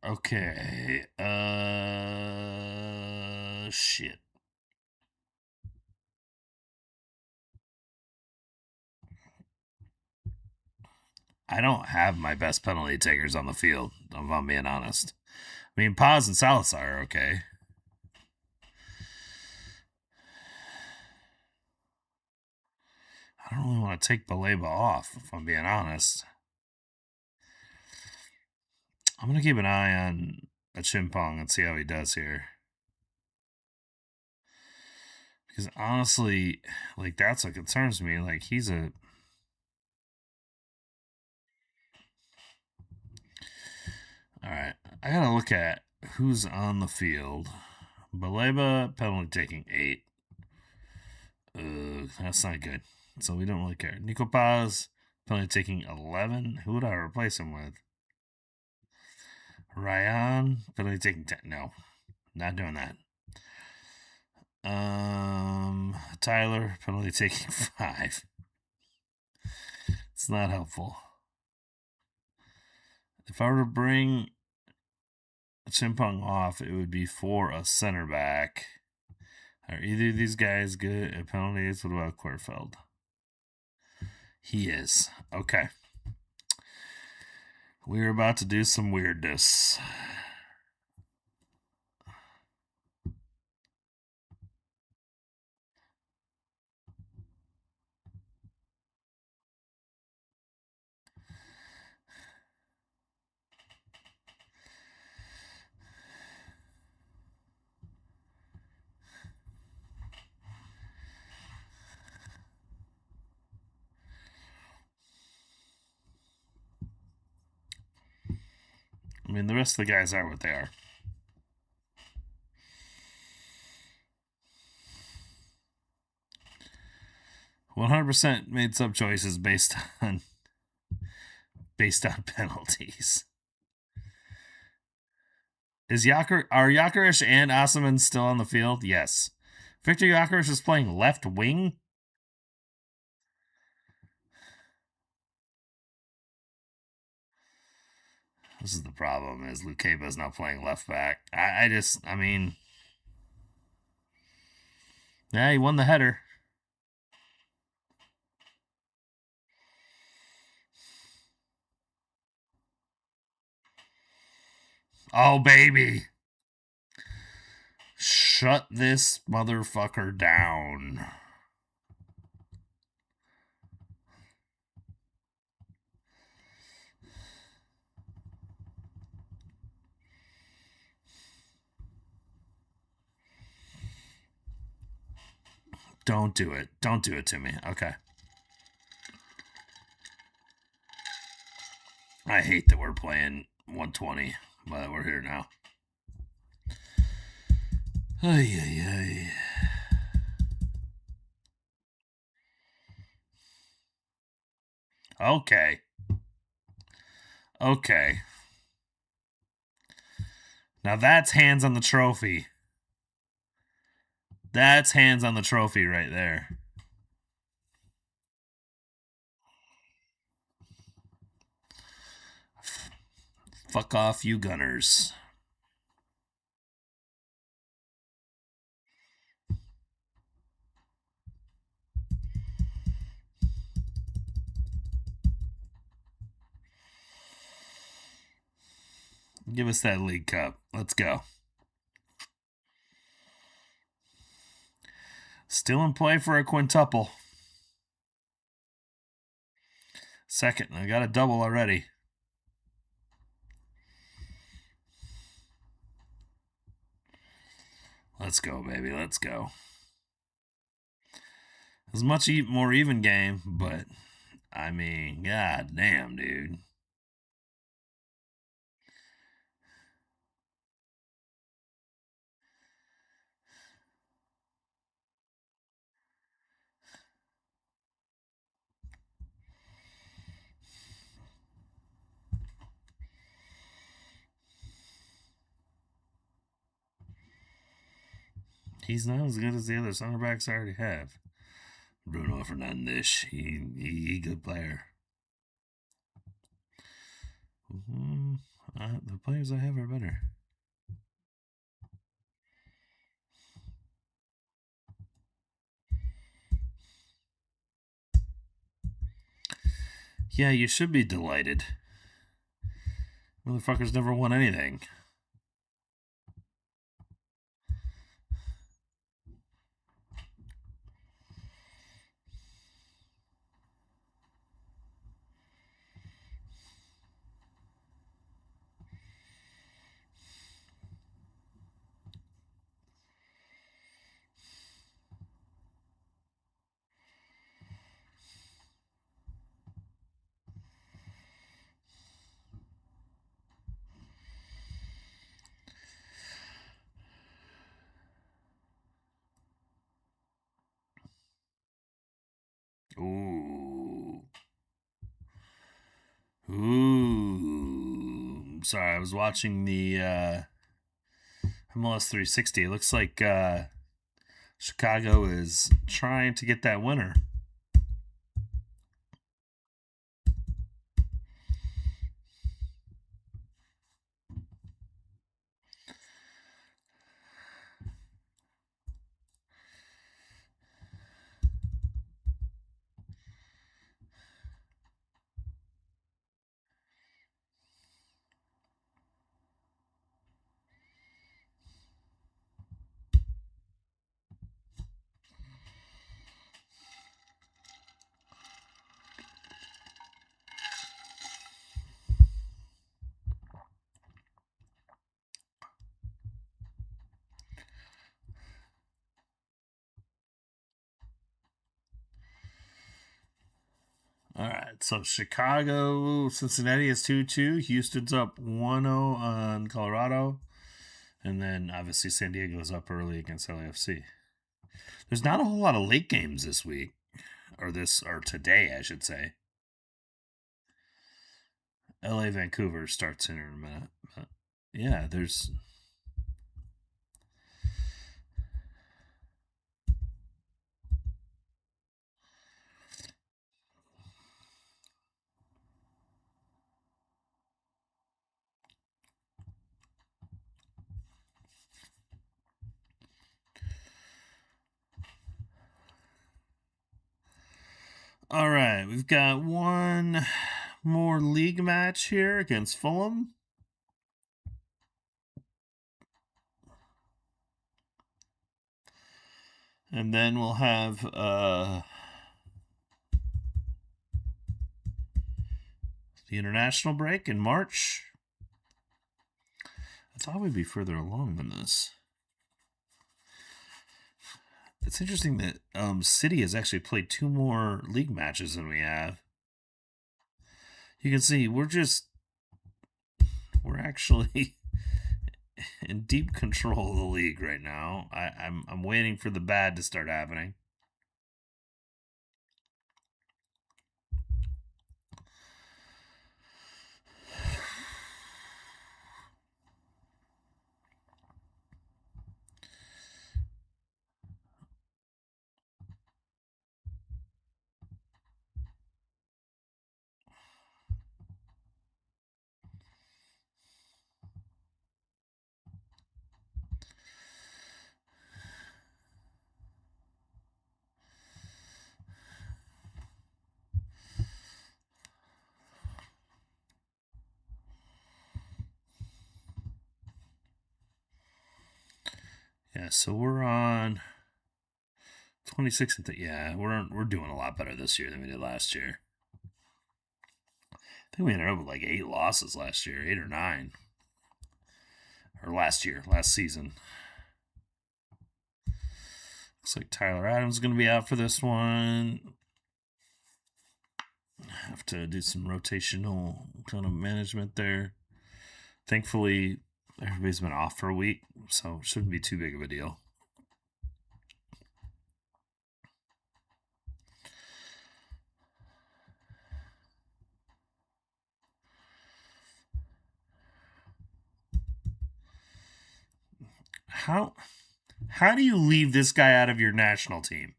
Okay. Shit. I don't have my best penalty takers on the field, if I'm being honest. I mean, Paz and Salazar are okay. I don't really want to take Baleba off, if I'm being honest. I'm going to keep an eye on a Chimpong and see how he does here. Because honestly, like, that's what concerns me. Like, he's a... Alright, I gotta look at who's on the field. Baleba, penalty taking 8. That's not good. So we don't really care. Nico Paz, penalty taking 11. Who would I replace him with? Ryan, penalty taking 10. No, not doing that. Tyler, penalty taking 5. It's not helpful. If I were to bring Chimpong off, it would be for a center back. Are either of these guys good at penalties? What about Querfeld? He is. Okay. We're about to do some weirdness. I mean, the rest of the guys are what they are. "100% made some choices based on penalties." Are Jakaric and Osimhen still on the field? Yes. Victor Jakaric is playing left wing. This is the problem: is Lukeba is now playing left back. I mean, yeah, he won the header. Oh, baby. Shut this motherfucker down. Don't do it. Don't do it to me. Okay. I hate that we're playing 120, but we're here now. Ay, ay, ay. Okay. Okay. Now that's hands on the trophy. That's hands on the trophy right there. Fuck off, you Gunners. Give us that League Cup. Let's go. Still in play for a quintuple. Second. I got a double already. Let's go, baby. Let's go. It was much more even game, but I mean, god damn, dude. He's not as good as the other center backs I already have. Bruno Fernandes, he good player. The players I have are better. Yeah, you should be delighted. Motherfuckers never won anything. Ooh. Ooh. Sorry, I was watching the MLS 360. It looks like Chicago is trying to get that winner. So Chicago, Cincinnati is 2-2. Houston's up 1-0 on Colorado. And then obviously San Diego's up early against LAFC. There's not a whole lot of late games this week. Or today, I should say. LA Vancouver starts in a minute. But yeah, there's. All right, we've got one more league match here against Fulham. And then we'll have the international break in March. I thought we'd be further along than this. It's interesting that City has actually played 2 more league matches than we have. You can see we're actually in deep control of the league right now. I'm waiting for the bad to start happening. Yeah, so we're on 26. Yeah, we're doing a lot better this year than we did last year. I think we ended up with like 8 losses last year, 8 or 9. Or last season. Looks like Tyler Adams is going to be out for this one. Have to do some rotational kind of management there. Thankfully, everybody's been off for a week, so it shouldn't be too big of a deal. How do you leave this guy out of your national team?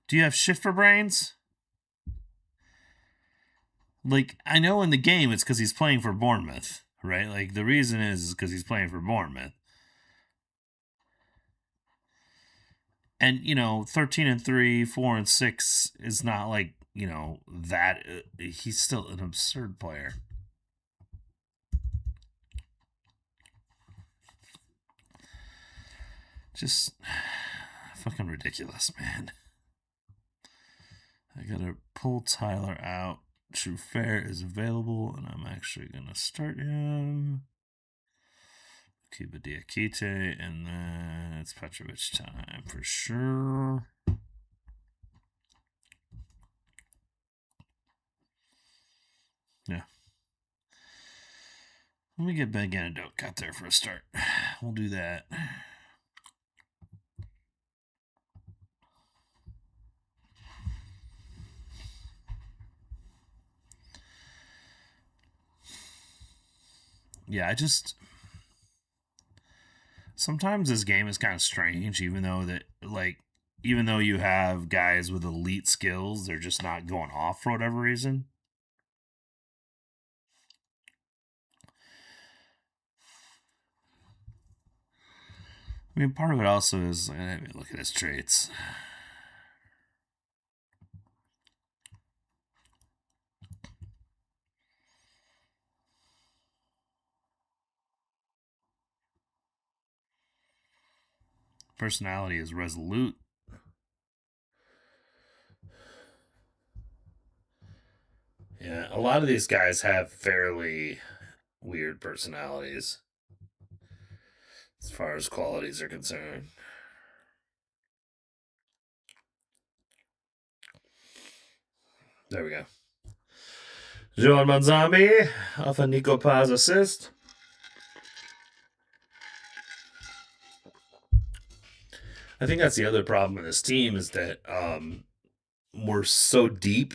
Do you have shifter brains? Like, I know in the game it's because he's playing for Bournemouth, right? Like, the reason is because he's playing for Bournemouth. And, 13-3, 4-6 is not like, that. He's still an absurd player. Just fucking ridiculous, man. I gotta pull Tyler out. True Fair is available, and I'm actually gonna start him. Kiba Diakite, and then it's Petrovic time for sure. Yeah. Let me get Big Antidote cut there for a start. We'll do that. Yeah, sometimes this game is kind of strange, even though you have guys with elite skills, they're just not going off for whatever reason. I mean, part of it also is, look at his traits. Personality is resolute. Yeah, a lot of these guys have fairly weird personalities as far as qualities are concerned. There we go. Joan Manzambi off a Nico Paz assist. I think that's the other problem with this team is that we're so deep.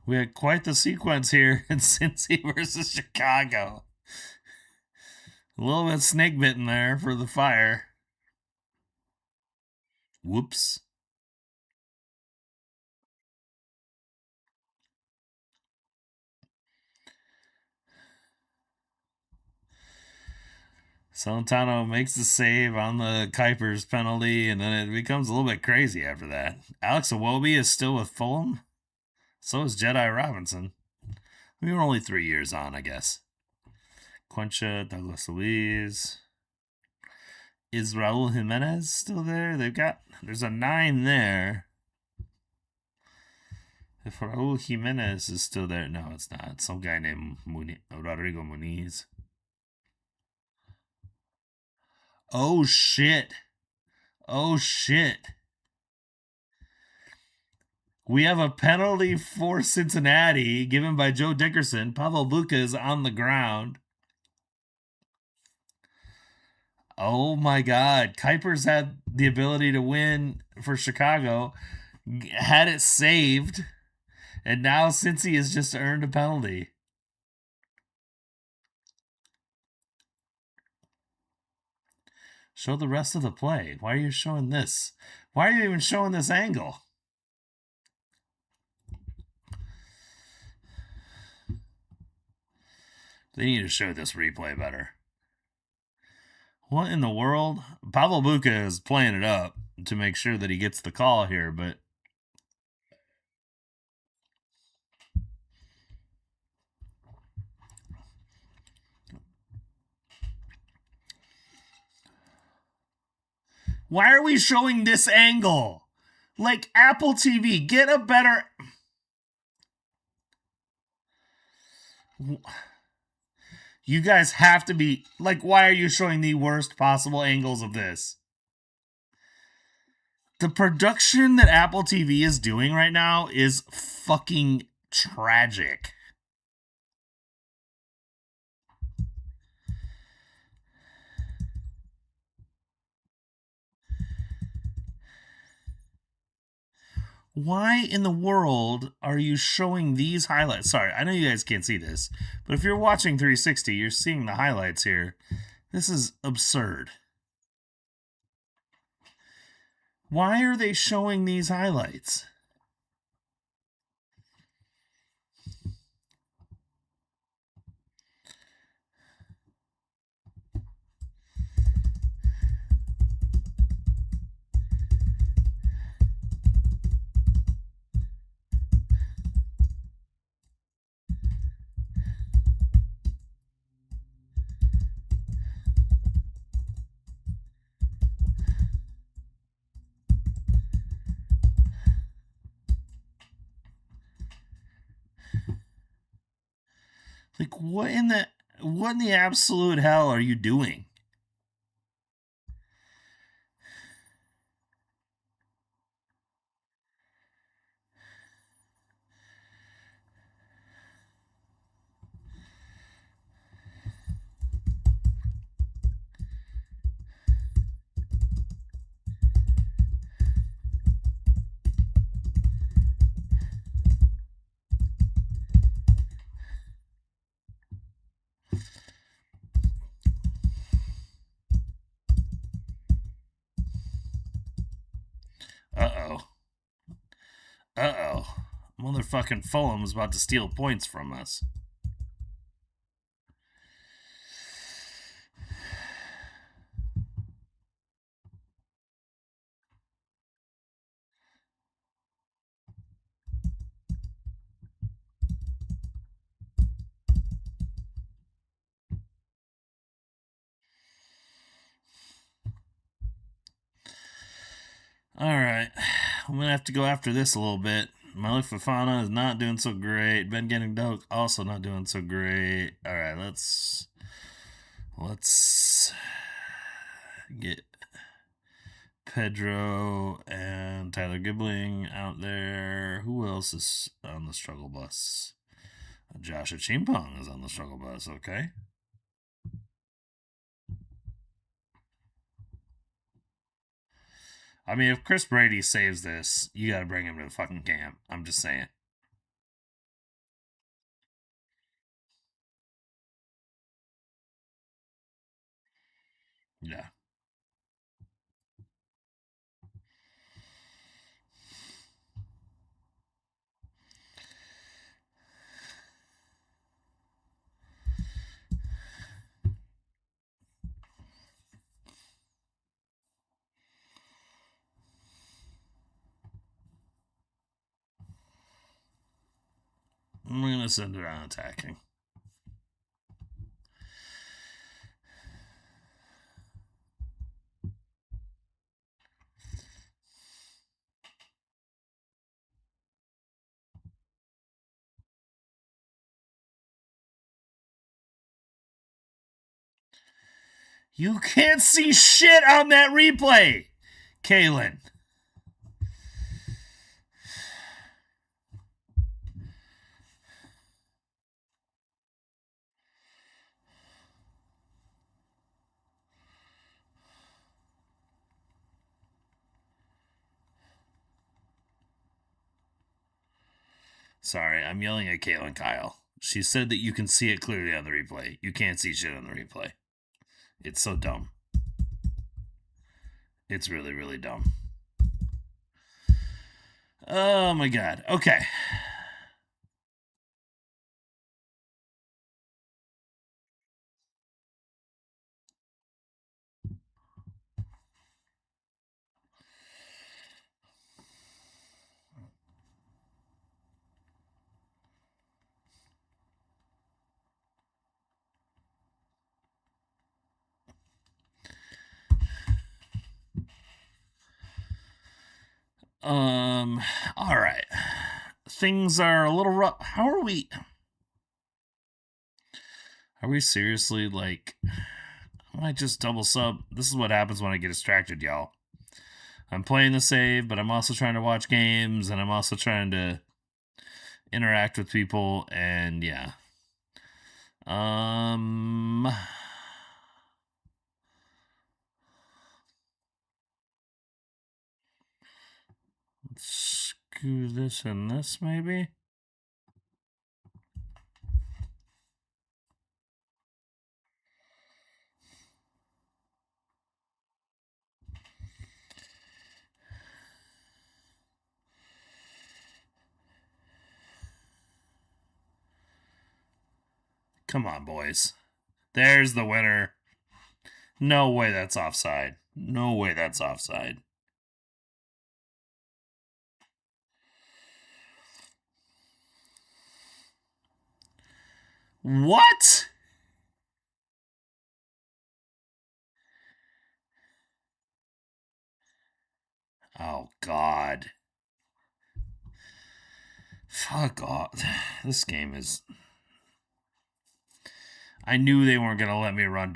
We had quite the sequence here in Cincy versus Chicago. A little bit snake bitten there for the Fire. Whoops. Solentano makes the save on the Kuipers penalty, and then it becomes a little bit crazy after that. Alex Iwobi is still with Fulham. So is Jedi Robinson. We were only 3 years on, I guess. Concha, Douglas Luiz. Is Raul Jimenez still there? There's a 9 there. If Raul Jimenez is still there, no, it's not. It's some guy named Rodrigo Muniz. Oh shit. Oh shit. We have a penalty for Cincinnati given by Joe Dickerson. Pavel Buka is on the ground. Oh my God. Kuipers had the ability to win for Chicago, had it saved, and now Cincy has just earned a penalty. Show the rest of the play. Why are you showing this? Why are you even showing this angle? They need to show this replay better. What in the world? Pavel Buka is playing it up to make sure that he gets the call here, but why are we showing this angle? Like Apple TV, get a better. You guys have to be like, why are you showing the worst possible angles of this? The production that Apple TV is doing right now is fucking tragic. Why in the world are you showing these highlights? Sorry, I know you guys can't see this, but if you're watching 360, you're seeing the highlights here. This is absurd. Why are they showing these highlights? Like, what in the absolute hell are you doing? Uh-oh. Uh-oh. Motherfucking Fulham's about to steal points from us. Alright. I'm going to have to go after this a little bit. Malik Fofana is not doing so great. Ben Getting-Doak also not doing so great. Alright, let's get Pedro and Tyler Gibbling out there. Who else is on the struggle bus? Joshua Chimpong is on the struggle bus, okay. I mean, if Chris Brady saves this, you gotta bring him to the fucking camp. I'm just saying. Yeah. I'm gonna send it on attacking. You can't see shit on that replay, Kalen. Sorry, I'm yelling at Caitlin Kyle. She said that you can see it clearly on the replay. You can't see shit on the replay. It's so dumb. It's really, really dumb. Oh my god. Okay. All right. Things are a little rough. How are we? Are we seriously like? I might just double sub. This is what happens when I get distracted, y'all. I'm playing the save, but I'm also trying to watch games, and I'm also trying to interact with people, and yeah. Let's screw this and this, maybe? Come on, boys. There's the winner. No way that's offside. No way that's offside. What? Oh, God. Fuck off. This game is. I knew they weren't going to let me run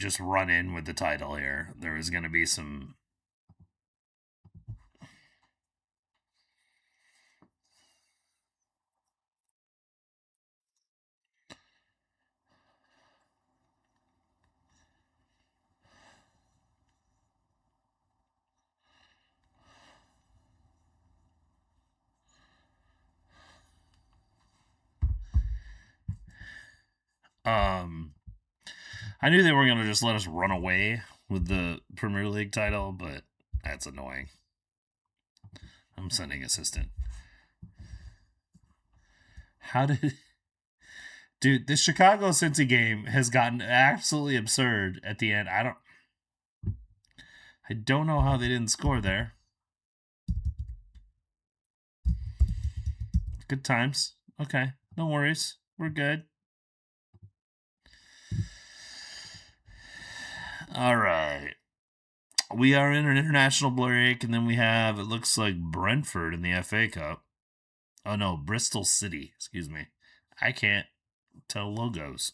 in with the title here. There was going to be some. I knew they were going to just let us run away with the Premier League title, but that's annoying. I'm sending assistant. How did. Dude, this Chicago Cincy game has gotten absolutely absurd at the end. I don't know how they didn't score there. Good times. Okay, no worries. We're good. All right. We are in an international break, and then we have, it looks like, Brentford in the FA Cup. Oh, no, Bristol City. Excuse me. I can't tell logos.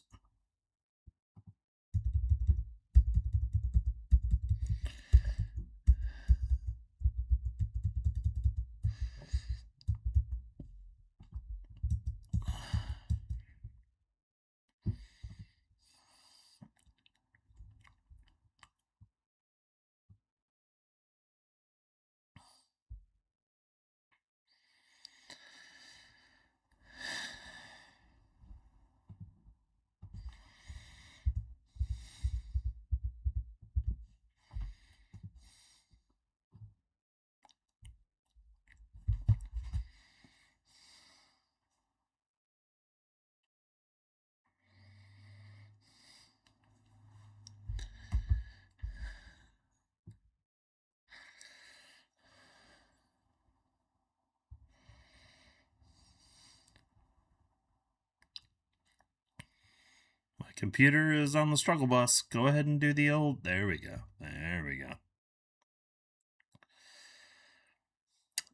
My computer is on the struggle bus. Go ahead and do the old. There we go. There we go.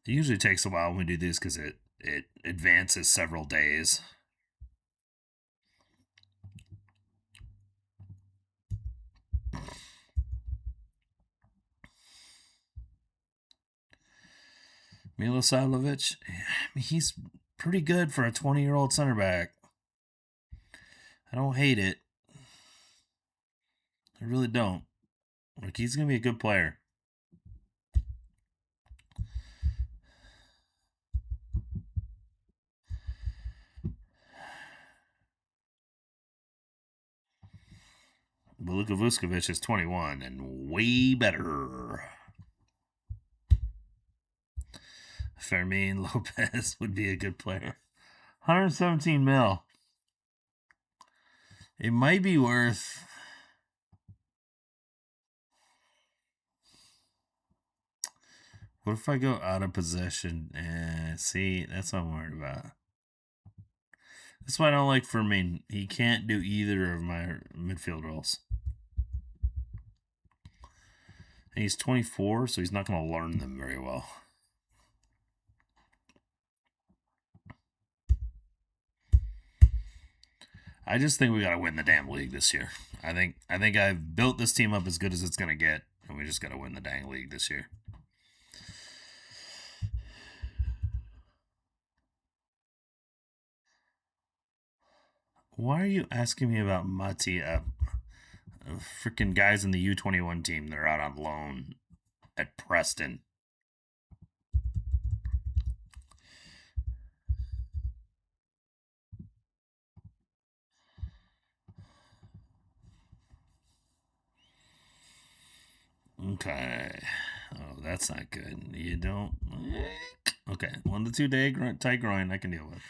It usually takes a while when we do these because it advances several days. Milosavljevic, he's pretty good for a 20-year-old center back. I don't hate it. I really don't. Like, he's going to be a good player. But Luka Vuskovic is 21 and way better. Fermin Lopez would be a good player. 117 mil. It might be worth. What if I go out of possession? See, that's what I'm worried about. That's why I don't like Fermin. He can't do either of my midfield roles. And he's 24, so he's not going to learn them very well. I just think we got to win the damn league this year. I think I've built this team up as good as it's going to get, and we just got to win the dang league this year. Why are you asking me about Mati? Freaking guys in the U21 team that are out on loan at Preston. Okay. Oh, that's not good. You don't. Okay. 1 to 2 day tight groin I can deal with.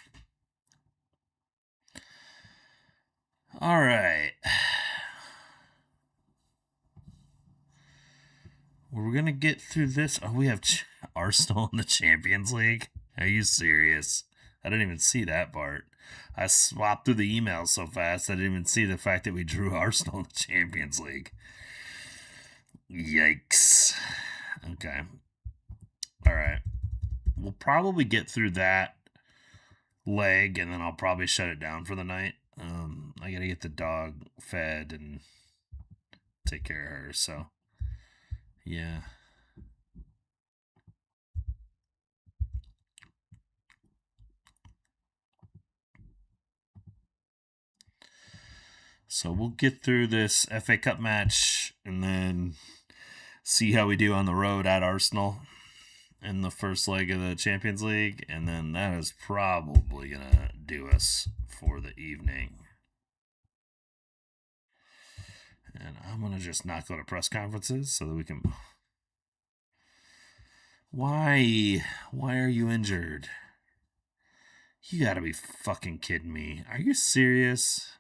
All right. We're going to get through this. Oh, we have Arsenal in the Champions League. Are you serious? I didn't even see that part. I swapped through the emails so fast I didn't even see the fact that we drew Arsenal in the Champions League. Yikes. Okay. All right. We'll probably get through that leg and then I'll probably shut it down for the night. I got to get the dog fed and take care of her. So, yeah. So we'll get through this FA Cup match and then see how we do on the road at Arsenal in the first leg of the Champions League. And then that is probably going to do us for the evening. And I'm going to just not go to press conferences so that we can... Why? Why are you injured? You gotta be fucking kidding me. Are you serious?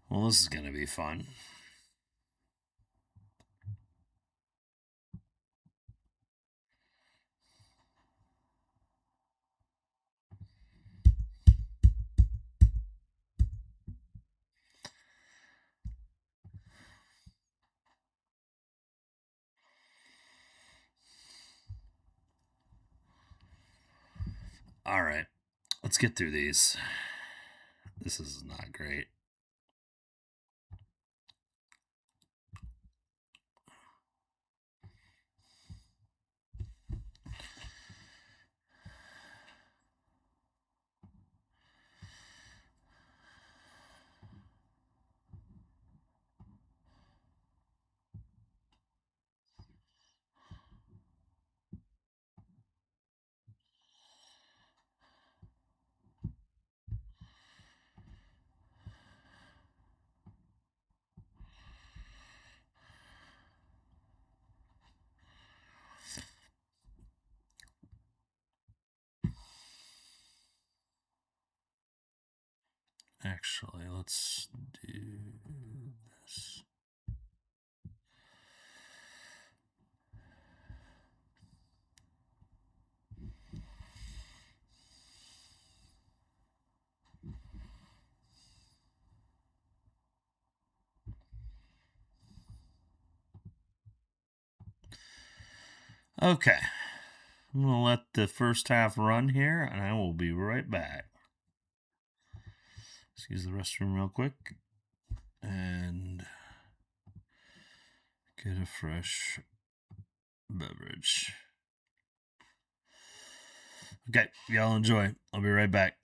Well, this is gonna be fun. All right. Let's get through these. This is not great. Actually, let's do this. Okay. I'm going to let the first half run here, and I will be right back. Let's use the restroom real quick and get a fresh beverage. Okay, y'all enjoy. I'll be right back.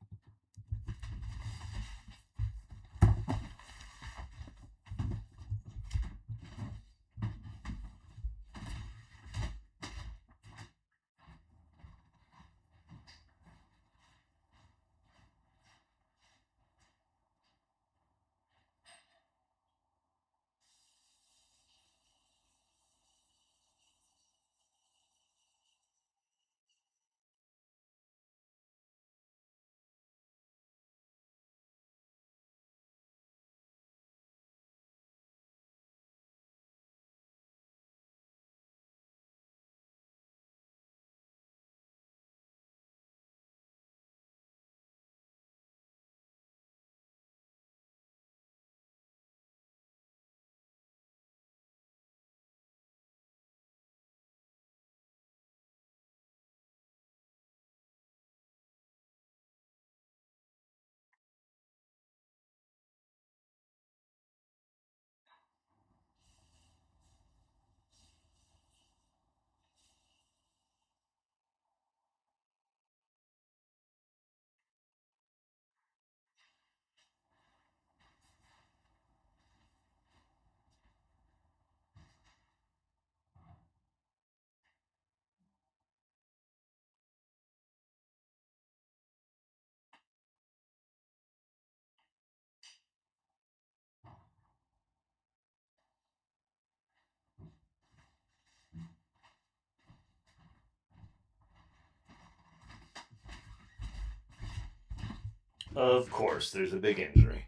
Of course, there's a big injury.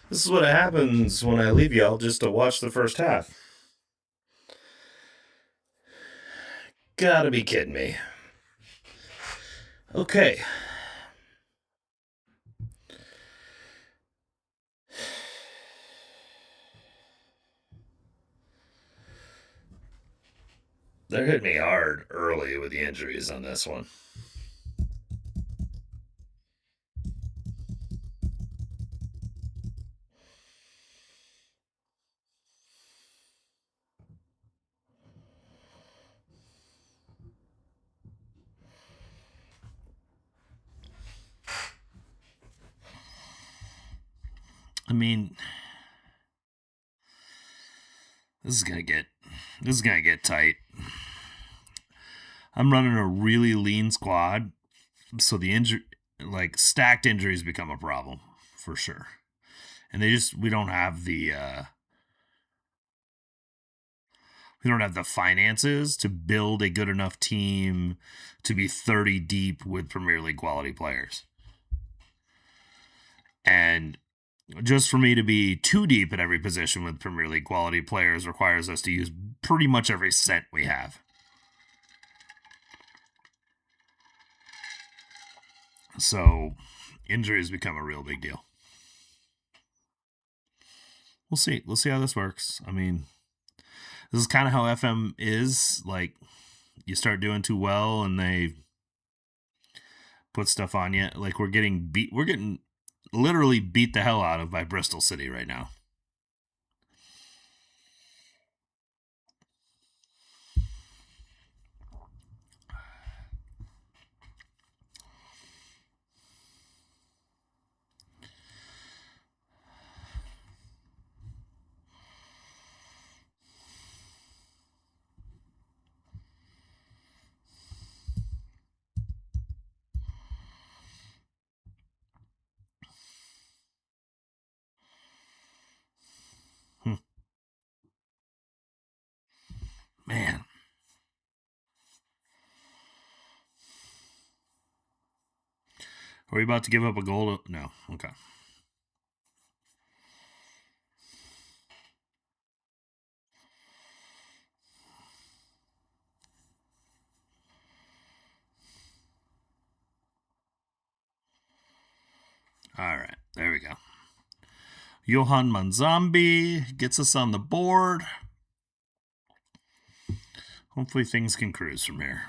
This is what happens when I leave y'all just to watch the first half. Gotta be kidding me. Okay. They're hitting me hard early with the injuries on this one. I mean, this is gonna get tight. I'm running a really lean squad, so the stacked injuries become a problem for sure. And we don't have the finances to build a good enough team to be 30 deep with Premier League quality players. And just for me to be too deep at every position with Premier League quality players requires us to use pretty much every cent we have. So injuries become a real big deal. We'll see how this works. I mean, this is kind of how FM is. Like, you start doing too well and they put stuff on you. Like we're getting literally beat the hell out of by Bristol City right now. Man. Are we about to give up a goal? No. Okay. All right. There we go. Johan Manzambi gets us on the board. Hopefully things can cruise from here.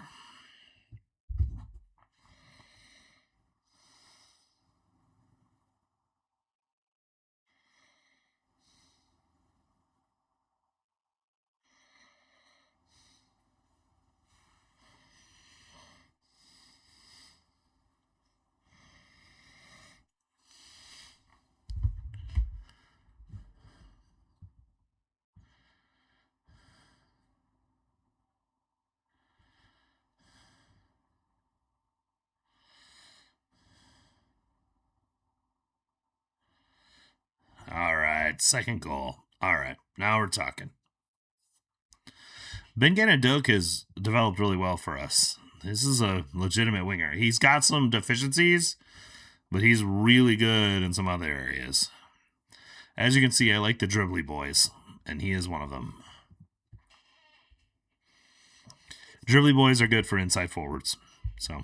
All right. Second goal. All right. Now we're talking. Ben Ganadok has developed really well for us. This is a legitimate winger. He's got some deficiencies, but he's really good in some other areas. As you can see, I like the dribbly boys, and he is one of them. Dribbly boys are good for inside forwards. So.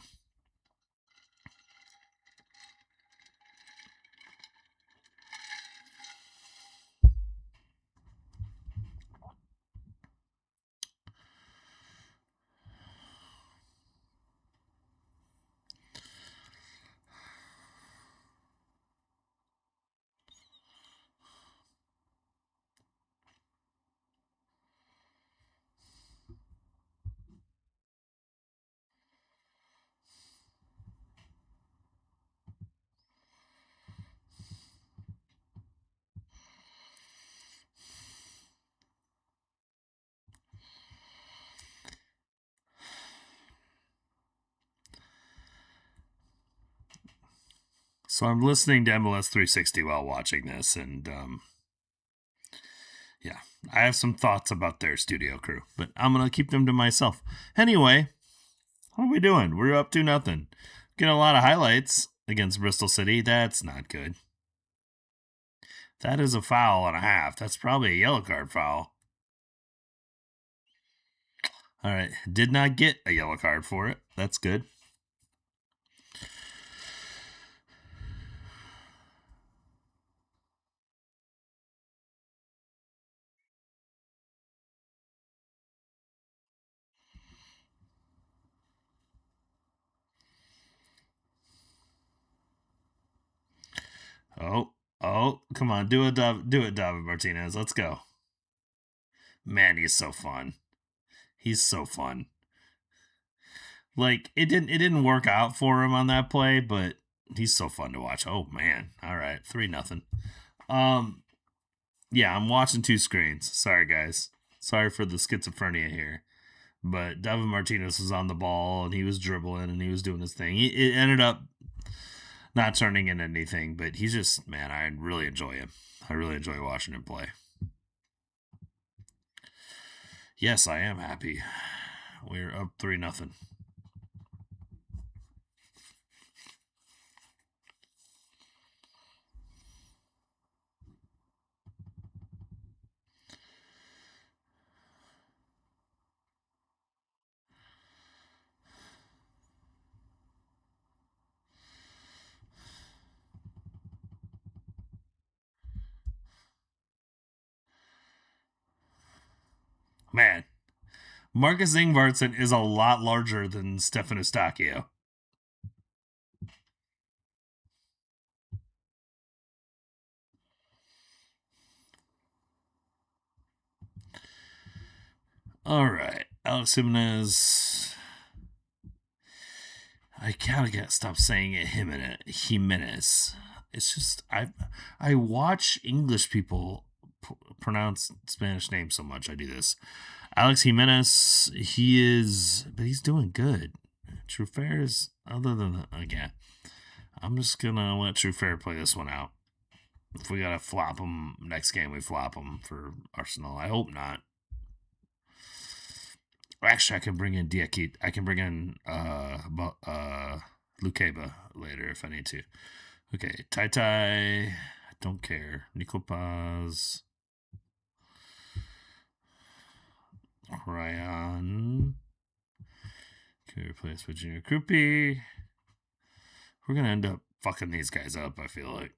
So I'm listening to MLS 360 while watching this, and yeah, I have some thoughts about their studio crew, but I'm gonna keep them to myself. Anyway, how are we doing? We're up to nothing. Getting a lot of highlights against Bristol City. That's not good. That is a foul and a half. That's probably a yellow card foul. All right, did not get a yellow card for it. That's good. Oh, come on, do it, David Martinez. Let's go. Man, he's so fun. He's so fun. Like it didn't work out for him on that play, but he's so fun to watch. Oh man. All right, 3-0. Yeah, I'm watching two screens. Sorry guys. Sorry for the schizophrenia here. But David Martinez was on the ball and he was dribbling and he was doing his thing. It ended up not turning into anything, but he's just, man, I really enjoy him. I really enjoy watching him play. Yes, I am happy. We're up 3-0. Man, Marcus Ingvartsen is a lot larger than Stefan Eustáquio. All right, Alex Jimenez. I gotta stop saying it. Jimenez. It's just I watch English people pronounce Spanish names so much. I do this. Alex Jimenez. But he's doing good. Trufair is other than again. I'm just gonna let Trufair play this one out. If we gotta flop him next game, we flop him for Arsenal. I hope not. Actually, I can bring in Diakite. I can bring in Lukeba later if I need to. Okay, Tai. Don't care. Nico Paz. Ryan. Okay, replaced with Junior Krupi. We're gonna end up fucking these guys up, I feel like.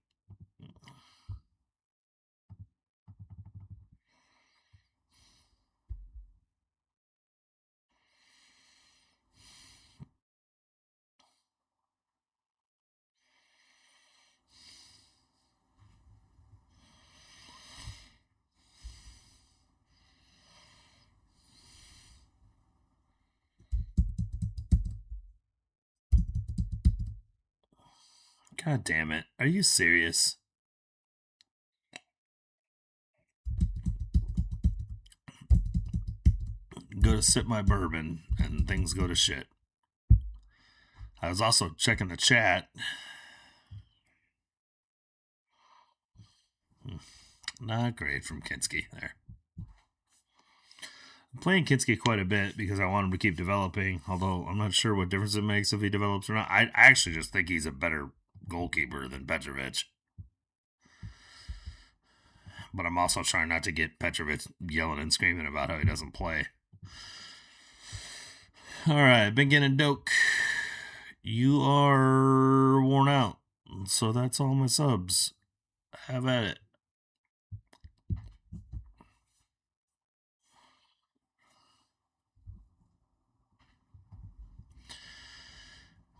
God damn it. Are you serious? Go to sip my bourbon and things go to shit. I was also checking the chat. Not great from Kinski there. I'm playing Kinski quite a bit because I want him to keep developing, although I'm not sure what difference it makes if he develops or not. I actually just think he's a better goalkeeper than Petrovic. But I'm also trying not to get Petrovic yelling and screaming about how he doesn't play. All right, Bingen and Doak. You are worn out. So that's all my subs. Have at it.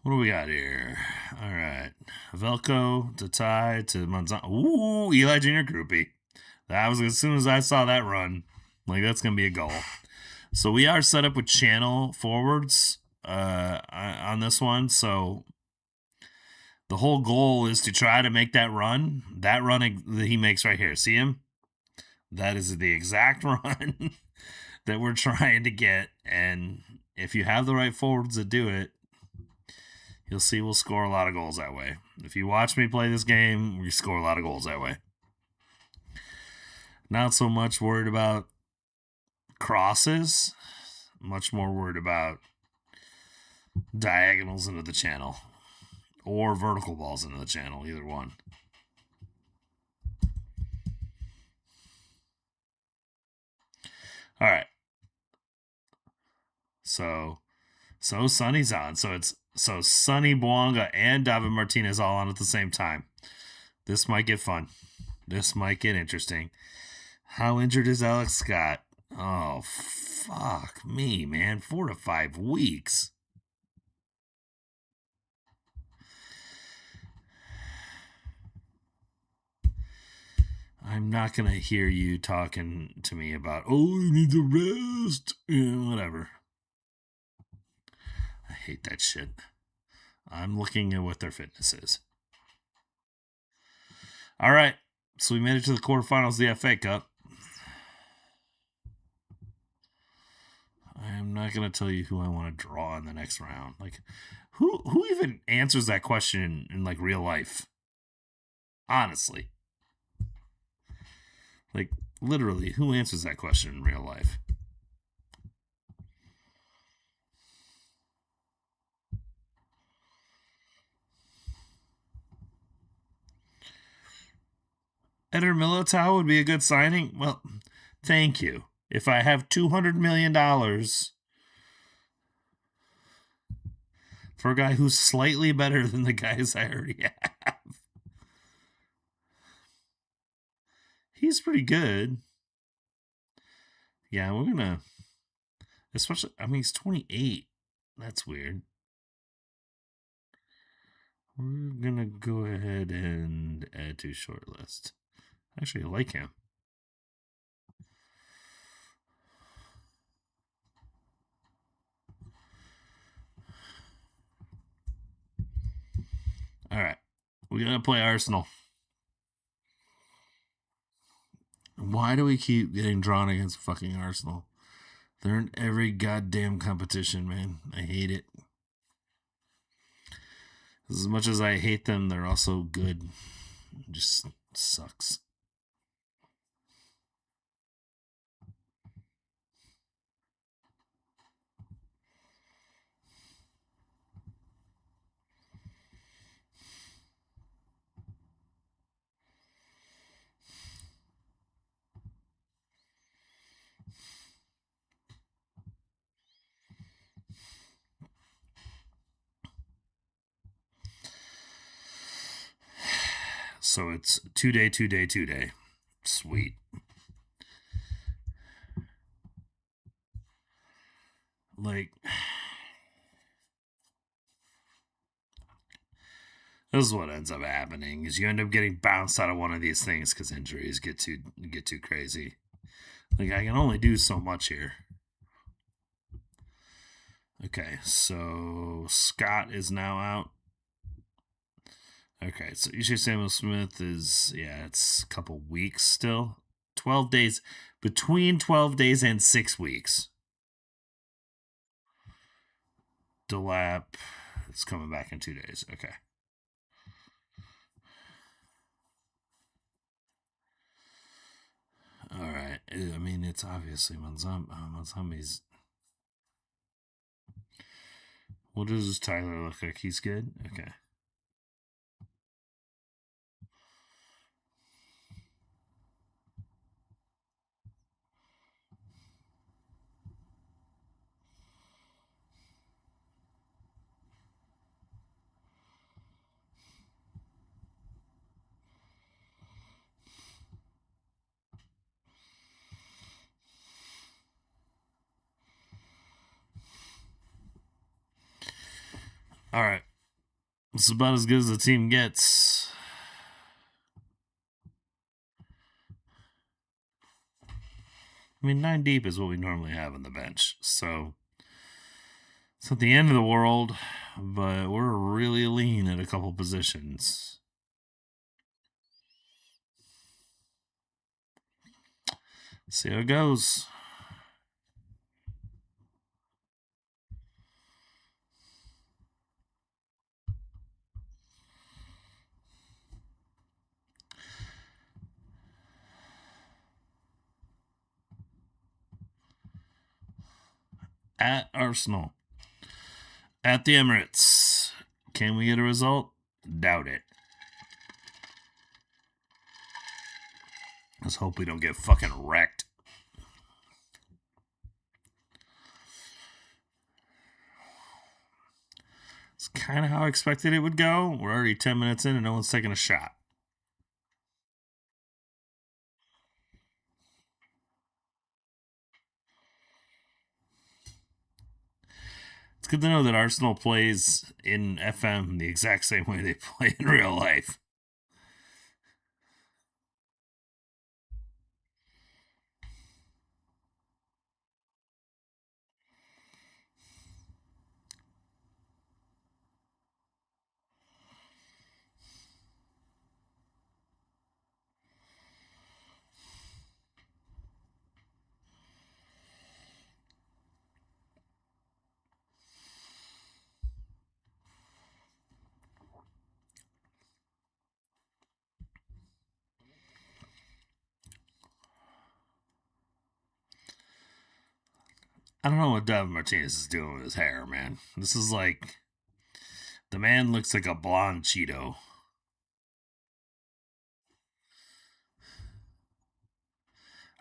What do we got here? All right. Velko to Ty to Monzano. Ooh, Eli Jr. Groupie. That was as soon as I saw that run. Like, that's going to be a goal. So we are set up with channel forwards on this one. So the whole goal is to try to make that run. That run that he makes right here. See him? That is the exact run that we're trying to get. And if you have the right forwards that do it, you'll see we'll score a lot of goals that way. If you watch me play this game, we score a lot of goals that way. Not so much worried about crosses, much more worried about diagonals into the channel or vertical balls into the channel, either one. All right. So Sonny's on. So Sonny, Bouanga, and David Martinez all on at the same time. This might get fun. This might get interesting. How injured is Alex Scott? Oh, fuck me, man. 4 to 5 weeks. I'm not going to hear you talking to me about, oh, you need to rest. Whatever. I hate that shit. I'm looking at what their fitness is. All right. So we made it to the quarterfinals of the FA Cup. I'm not going to tell you who I want to draw in the next round. Like, who even answers that question in like real life? Honestly. Like, literally, who answers that question in real life? Eder Militao would be a good signing? Well, thank you. If I have $200 million for a guy who's slightly better than the guys I already have, he's pretty good. Yeah, we're gonna. Especially, I mean, he's 28. That's weird. We're going to go ahead and add to short list. Actually, I like him. All right. We got to play Arsenal. Why do we keep getting drawn against fucking Arsenal? They're in every goddamn competition, man. I hate it. As much as I hate them, they're also good. It just sucks. So it's 2-day, 2-day, 2-day. Sweet. Like, this is what ends up happening: is you end up getting bounced out of one of these things because injuries get too crazy. Like, I can only do so much here. Okay, so Scott is now out. Okay, so EJ Samuel Smith is, it's a couple weeks still. 12 days, between 12 days and 6 weeks. Delap is coming back in 2 days. Okay. All right. I mean, it's obviously Manzambi's. What does Tyler look like? He's good? Okay. All right. It's about as good as the team gets. I mean, 9 deep is what we normally have on the bench. So it's not the end of the world, but we're really lean at a couple positions. See how it goes. At Arsenal. At the Emirates. Can we get a result? Doubt it. Let's hope we don't get fucking wrecked. It's kind of how I expected it would go. We're already 10 minutes in and no one's taking a shot. It's good to know that Arsenal plays in FM the exact same way they play in real life. I don't know what David Martinez is doing with his hair, man. This is like, the man looks like a blonde Cheeto.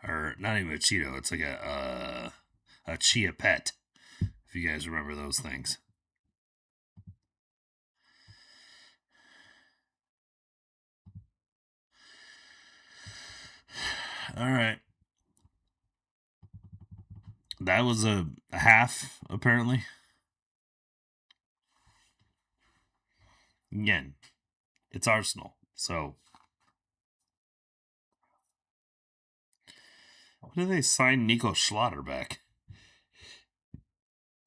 Or not even a Cheeto, it's like a Chia Pet, if you guys remember those things. All right. That was a half, apparently. Again, it's Arsenal. So, what did they sign Nico Schlotterbeck?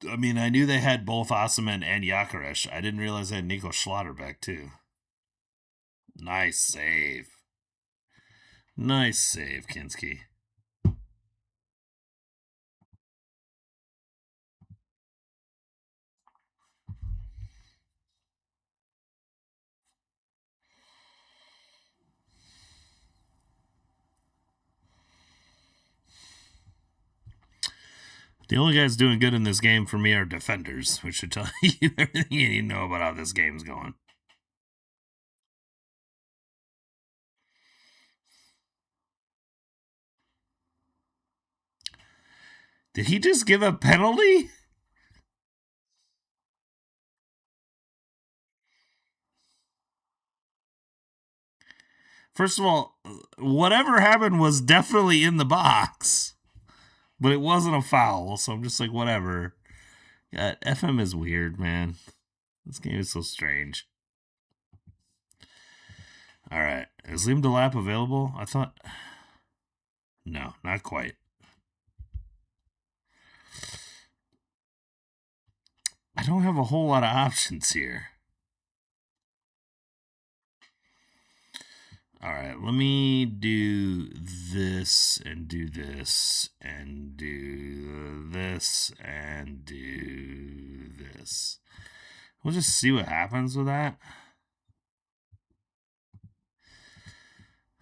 I mean, I knew they had both Osimhen and Gyökeres. I didn't realize they had Nico Schlotterbeck, too. Nice save. Nice save, Kinski. The only guys doing good in this game for me are defenders, which should tell you everything you need to know about how this game's going. Did he just give a penalty? First of all, whatever happened was definitely in the box, but it wasn't a foul, so I'm just like, whatever. God, FM is weird, man. This game is so strange. All right. Is Liam Delap available? I thought... No, not quite. I don't have a whole lot of options here. All right, let me do this and do this and do this and do this. We'll just see what happens with that.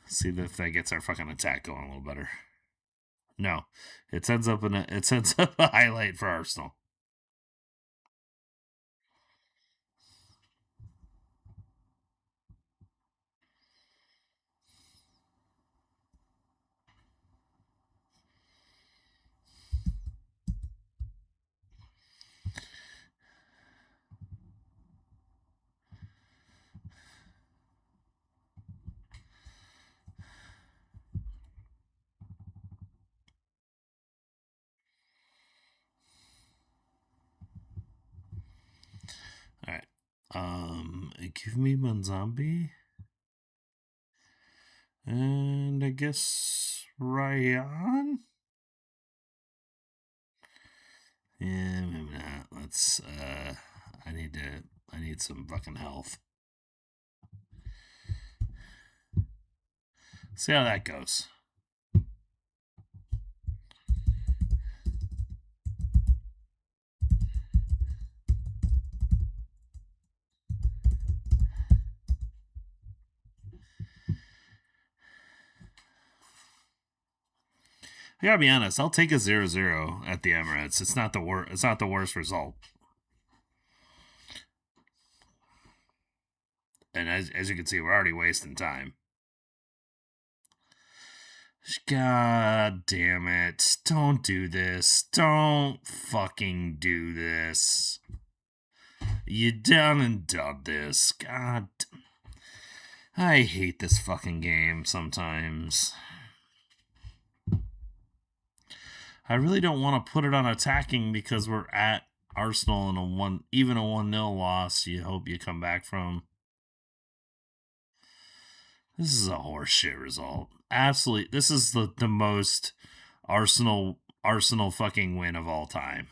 See if that gets our fucking attack going a little better. No, it sends up a highlight for Arsenal. All right. Give me Manzambi. And I guess Ryan? Yeah, maybe not. Let's I need some fucking health. See how that goes. I gotta be honest. I'll take a 0-0 at the Emirates. It's not the worst. It's not the worst result. And as you can see, we're already wasting time. God damn it! Don't do this. Don't fucking do this. You done and done this. God. I hate this fucking game sometimes. I really don't want to put it on attacking because we're at Arsenal and even a 1-0 loss you hope you come back from. This is a horseshit result. Absolutely. This is the most Arsenal fucking win of all time.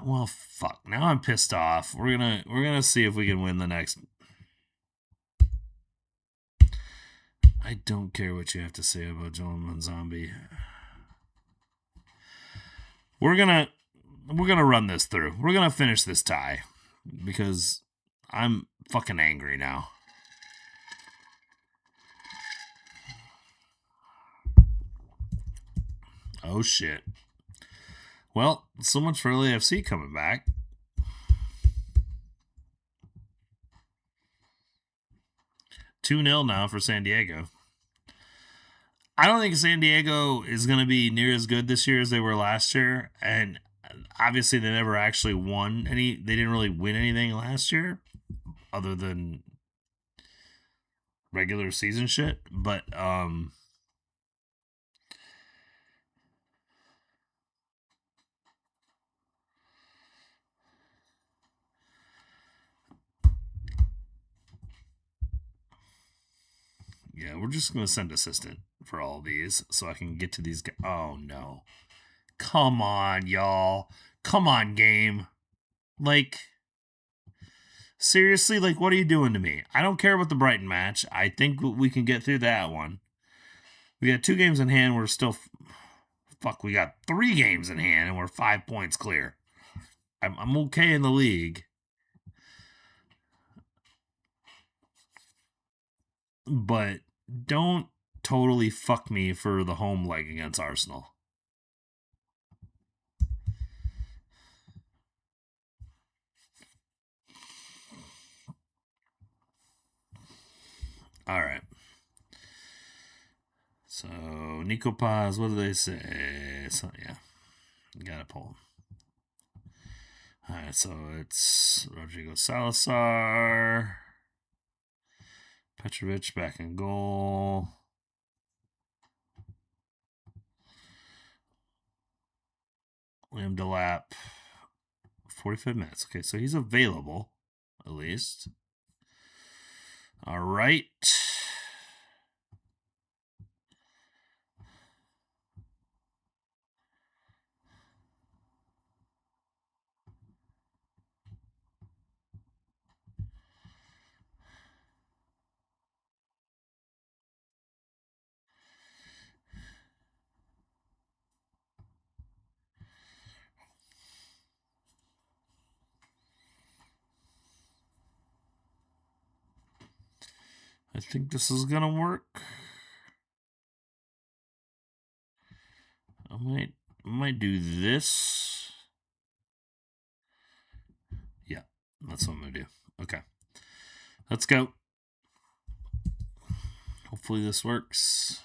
Well, fuck. Now I'm pissed off. We're gonna see if we can win the next. I don't care what you have to say about Joel Manzambi. We're gonna run this through. We're gonna finish this tie because I'm fucking angry now. Oh shit. Well, so much for AFC coming back. $2-0 now for San Diego. I don't think San Diego is going to be near as good this year as they were last year. And obviously, they never actually won any. They didn't really win anything last year other than regular season shit, but yeah, we're just gonna send assistant for all these so I can get to these guys. Oh no. Come on, y'all. Come on, game. Like, seriously, like, what are you doing to me? I don't care about the Brighton match. I think we can get through that one. We got 2 games in hand. We're still... Fuck, we got 3 games in hand, and we're 5 points clear. I'm okay in the league. But don't totally fuck me for the home leg against Arsenal. All right. So, Nico Paz, what do they say? So, yeah. Gotta pull him. All right, so it's Rodrigo Salazar. Petrovic back in goal. William Delap. 45 minutes. Okay, so he's available, at least. All right. I think this is gonna work. I might do this. Yeah, that's what I'm gonna do. Okay. Let's go. Hopefully this works.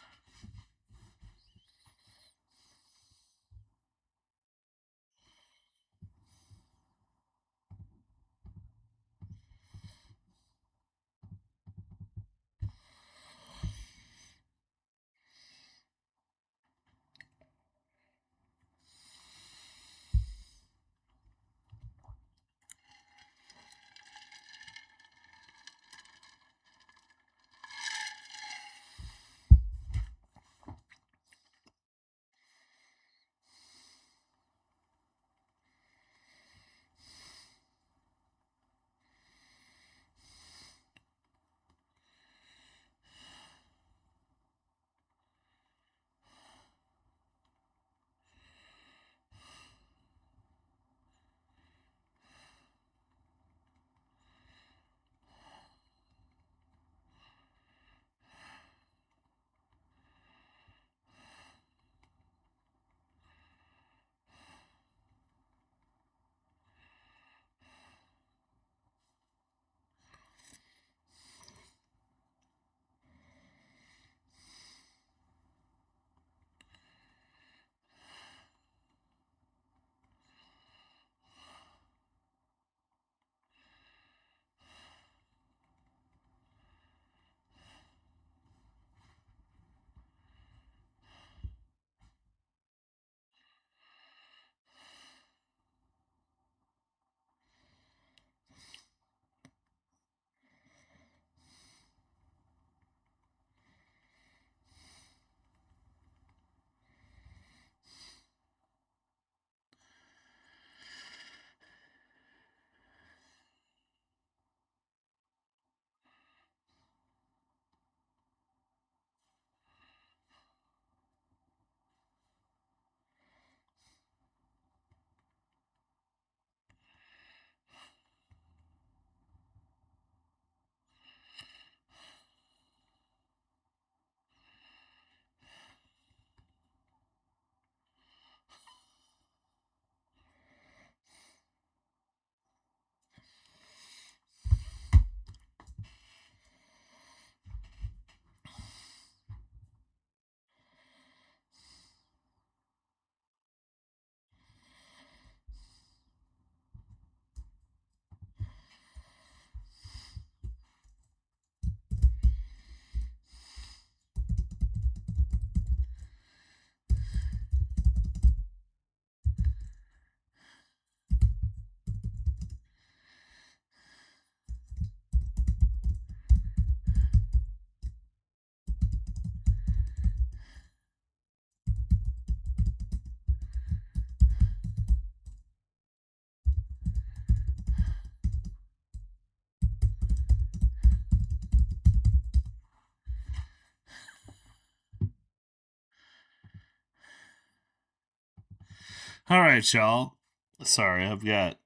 All right, y'all. Sorry, I've got.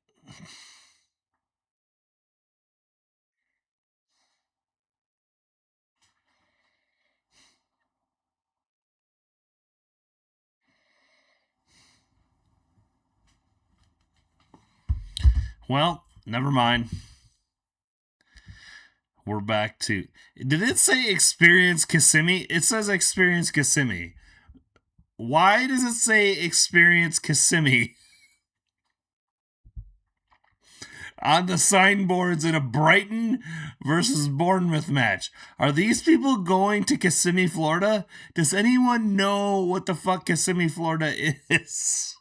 Well, never mind. We're back to. Did it say experience Kissimmee? It says experience Kissimmee. Why does it say experience Kissimmee on the signboards in a Brighton versus Bournemouth match? Are these people going to Kissimmee, Florida? Does anyone know what the fuck Kissimmee, Florida is?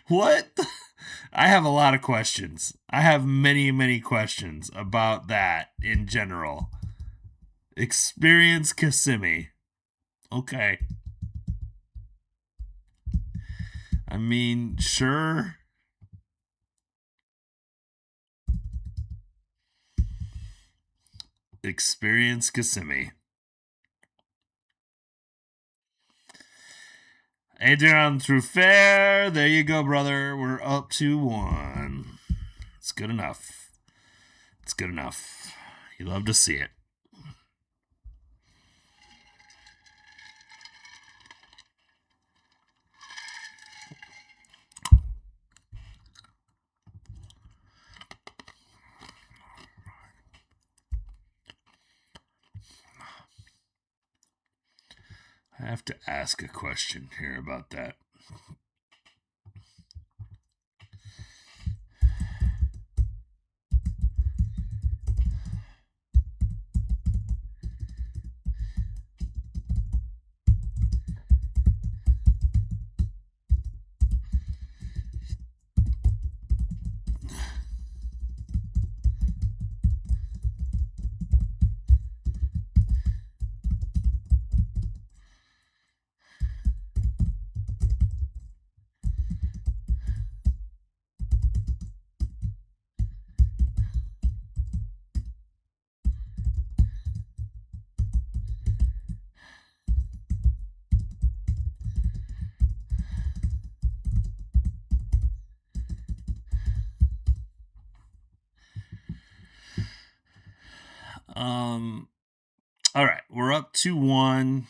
What? I have a lot of questions. I have many, many questions about that in general. Experience Kissimmee. Okay. I mean, sure. Experience Kissimmee. Adrian through fair. There you go, brother. We're up to 1. It's good enough. It's good enough. You love to see it. I have to ask a question here about that. All right, we're up to 1.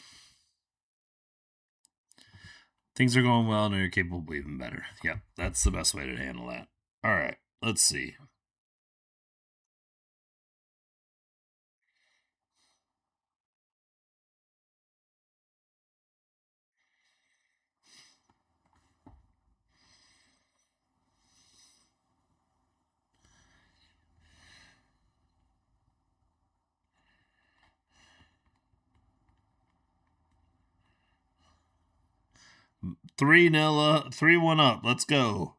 Things are going well, and you're capable of even better. Yep, that's the best way to handle that. All right, let's see. Three 3-1 up. Let's go.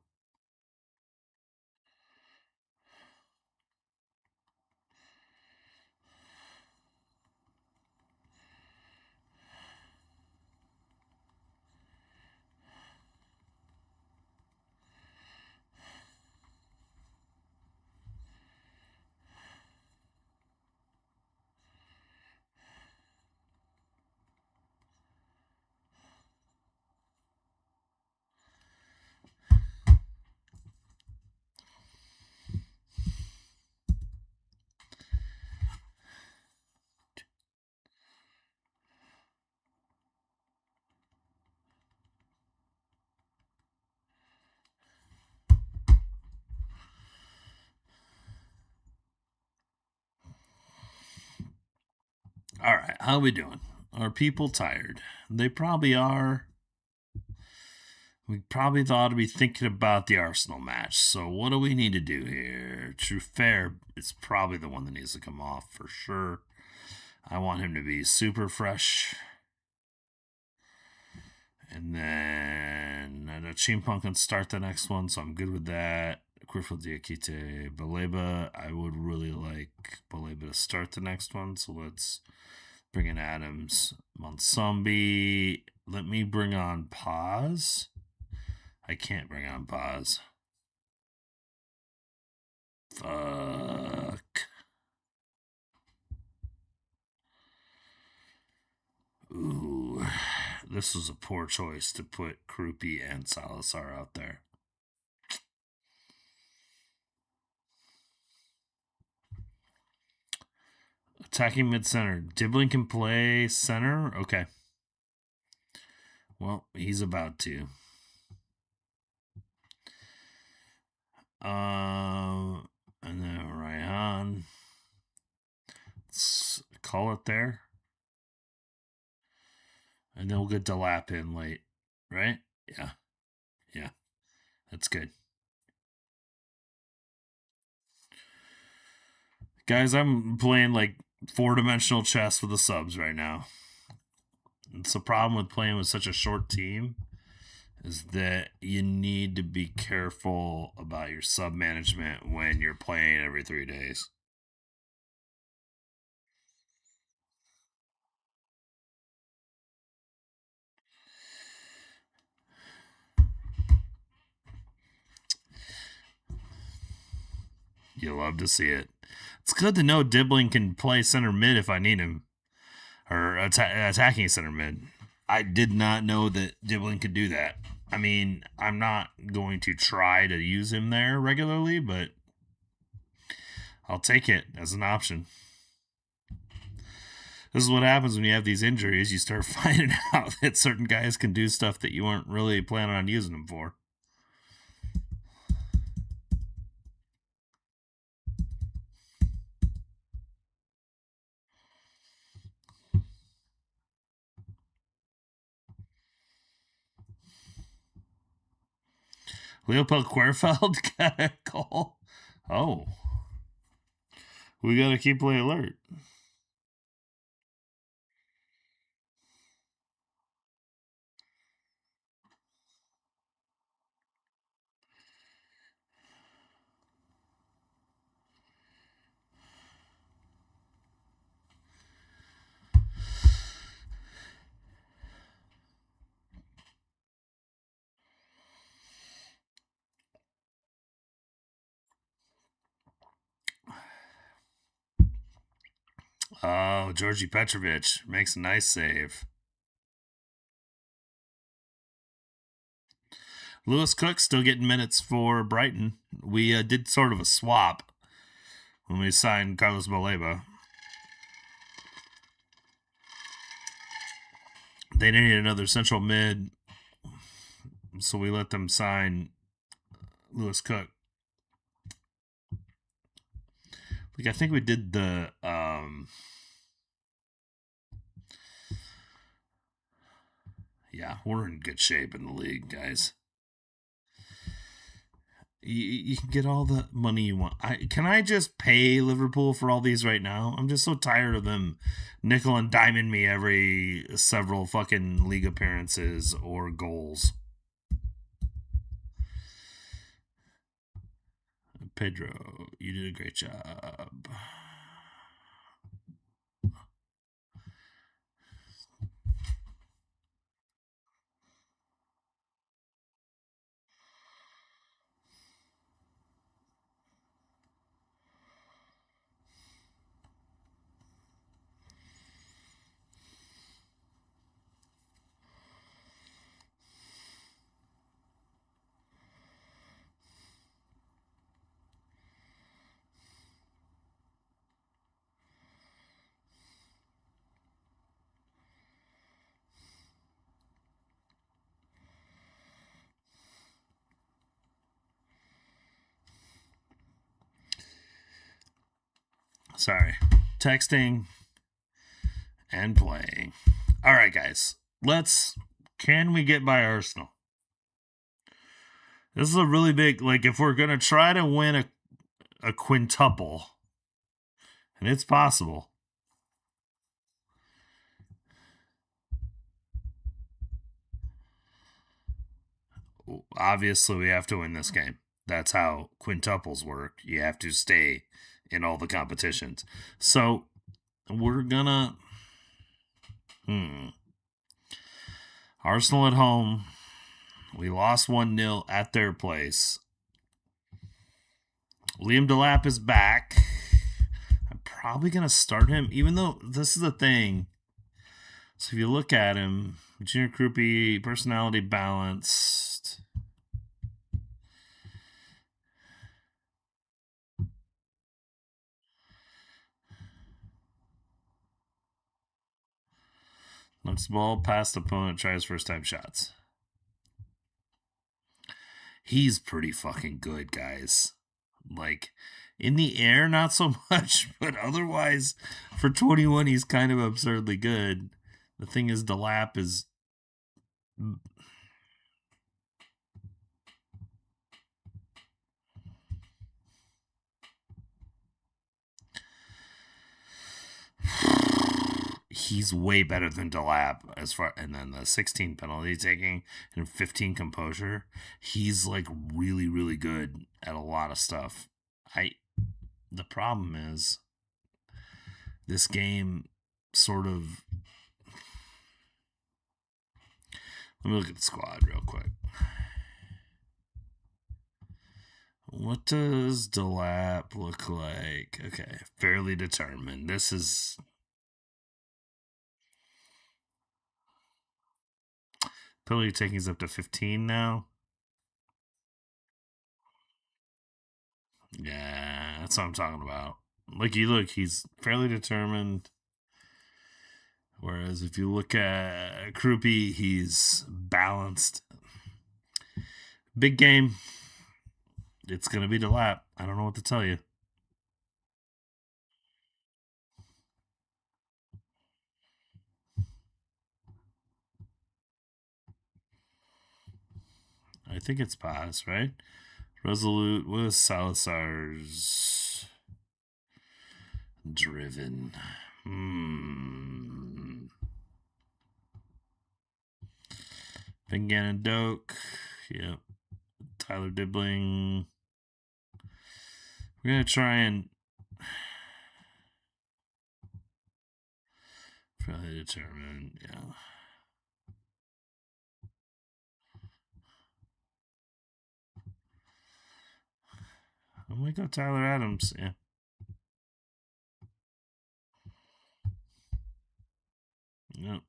All right, how we doing? Are people tired? They probably are. We probably ought to be thinking about the Arsenal match. So what do we need to do here? True Fair is probably the one that needs to come off for sure. I want him to be super fresh. And then Chimpunk can start the next one, so I'm good with that. Griffith Diakite Baleba. I would really like Baleba to start the next one, so let's bring in Adams. Monsambi. Let me bring on Paz. I can't bring on Paz. Fuck. Ooh. this was a poor choice to put Krupi and Salazar out there. Attacking mid-center. Dibbling can play center? Okay. Well, he's about to. And then Ryan. Let's call it there. And then we'll get Delap in late, right? Yeah. Yeah. That's good. Guys, I'm playing like 4-dimensional chess with the subs right now. It's the problem with playing with such a short team is that you need to be careful about your sub management when you're playing every 3 days. You love to see it. It's good to know Dibbling can play center mid if I need him. Or attacking center mid. I did not know that Dibbling could do that. I mean, I'm not going to try to use him there regularly, but I'll take it as an option. This is what happens when you have these injuries. You start finding out that certain guys can do stuff that you weren't really planning on using them for. Leopold Querfeld got a goal. Oh. We got to keep play alert. Oh, Georgi Petrovic makes a nice save. Lewis Cook still getting minutes for Brighton. We did sort of a swap when we signed Carlos Baleba. They needed another central mid, so we let them sign Lewis Cook. Like I think we did the yeah, we're in good shape in the league, guys. You can get all the money you want. Can I just pay Liverpool for all these right now? I'm just so tired of them nickel and diming me every several fucking league appearances or goals. Pedro, you did a great job. Sorry. Texting and playing. All right, guys. Can we get by Arsenal? This is a really big, like, if we're going to try to win a quintuple, and it's possible. Obviously, we have to win this game. That's how quintuples work. You have to stay in all the competitions. So, we're gonna... Arsenal at home. We lost 1-0 at their place. Liam Delap is back. I'm probably going to start him, even though this is the thing. So if you look at him, Junior Krupe, personality balanced. Looks ball past opponent, tries first time shots. He's pretty fucking good, guys. Like, in the air, not so much, but otherwise, for 21, he's kind of absurdly good. The thing is, DeLapp is. He's way better than DeLapp as far, and then the 16 penalty taking and 15 composure. He's like really, really good at a lot of stuff. The problem is this game sort of. Let me look at the squad real quick. What does DeLapp look like? Okay, fairly determined. This is. Penalty taking is up to 15 now. Yeah, that's what I'm talking about. Like, you look, he's fairly determined. Whereas if you look at Krupe, he's balanced. Big game. It's going to be DeLapp. I don't know what to tell you. I think it's pass, right? Resolute with Salazar's driven. Vingan Doak. Yep. Tyler Dibbling. We're going to try and. Fairly determined, yeah. I'm going to go Tyler Adams, yeah. Yep.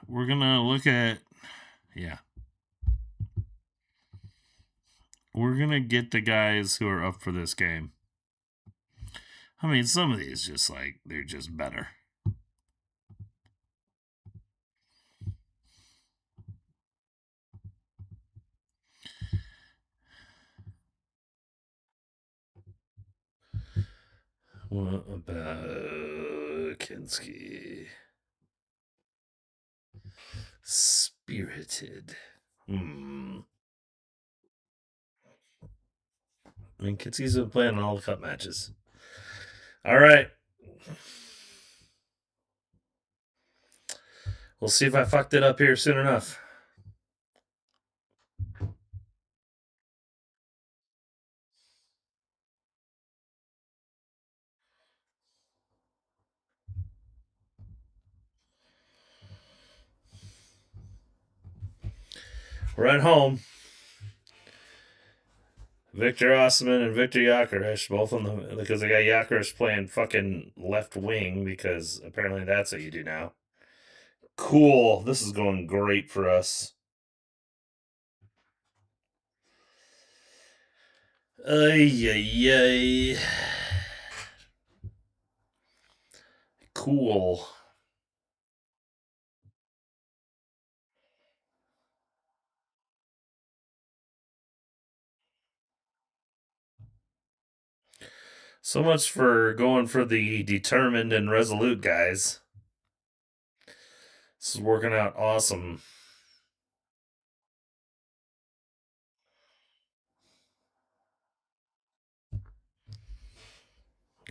We're going to look at, yeah. We're going to get the guys who are up for this game. I mean, some of these just like, they're just better. What about Kinski? Spirited. I mean, Kinski's been playing all the cup matches. All right. We'll see if I fucked it up here soon enough. We're at home. Victor Osman and Victor Yakarish, both on the, because I got Yakarish playing fucking left wing because apparently that's what you do now. Cool. This is going great for us. Ay, ay, ay. Cool. So much for going for the determined and resolute guys. This is working out awesome.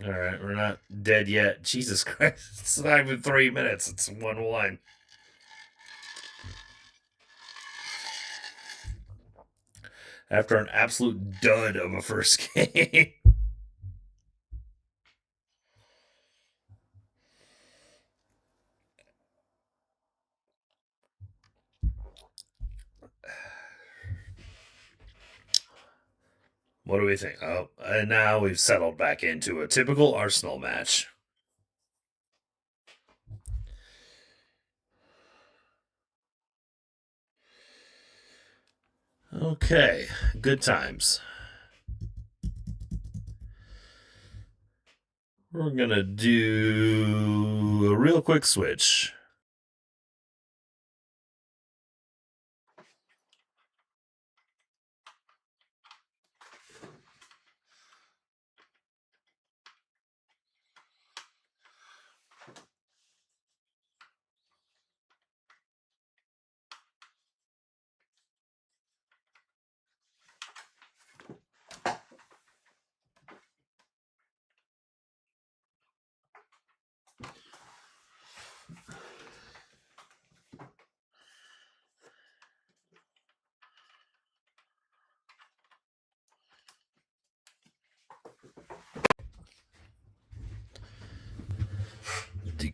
All right, we're not dead yet. Jesus Christ. It's not even 3 minutes. It's 1-1. After an absolute dud of a first game. What do we think? Oh, and now we've settled back into a typical Arsenal match. Okay, good times. We're gonna do a real quick switch.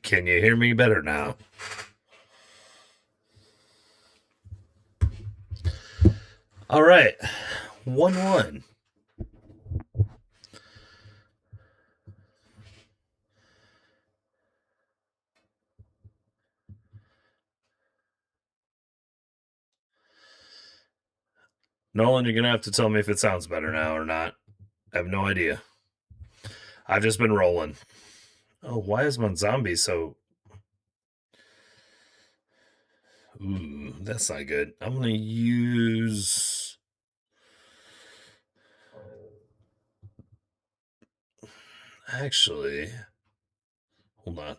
Can you hear me better now? All right, 1-1. Nolan, you're gonna have to tell me if it sounds better now or not. I have no idea. I've just been rolling. Oh, why is Monzombie so... Ooh, that's not good. I'm gonna use... Actually... Hold on.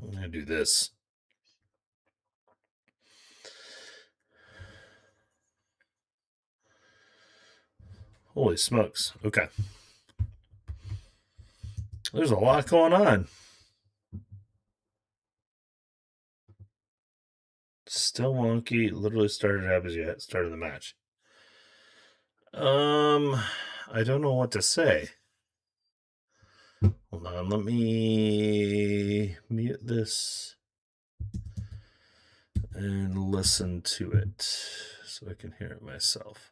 I'm gonna do this. Holy smokes. Okay. There's a lot going on. Still wonky. Literally started up as you started the match. I don't know what to say. Hold on, let me mute this and listen to it so I can hear it myself.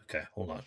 Okay, hold on.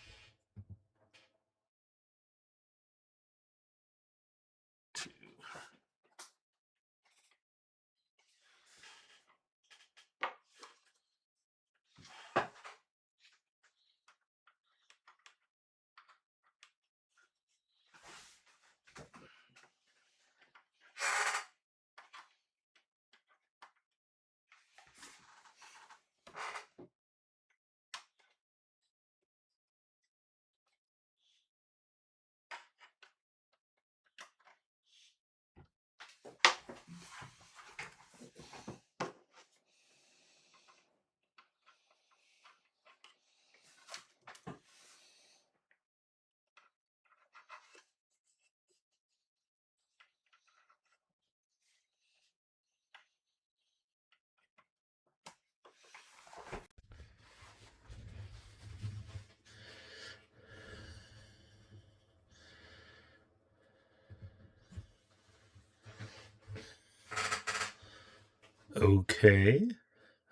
Okay.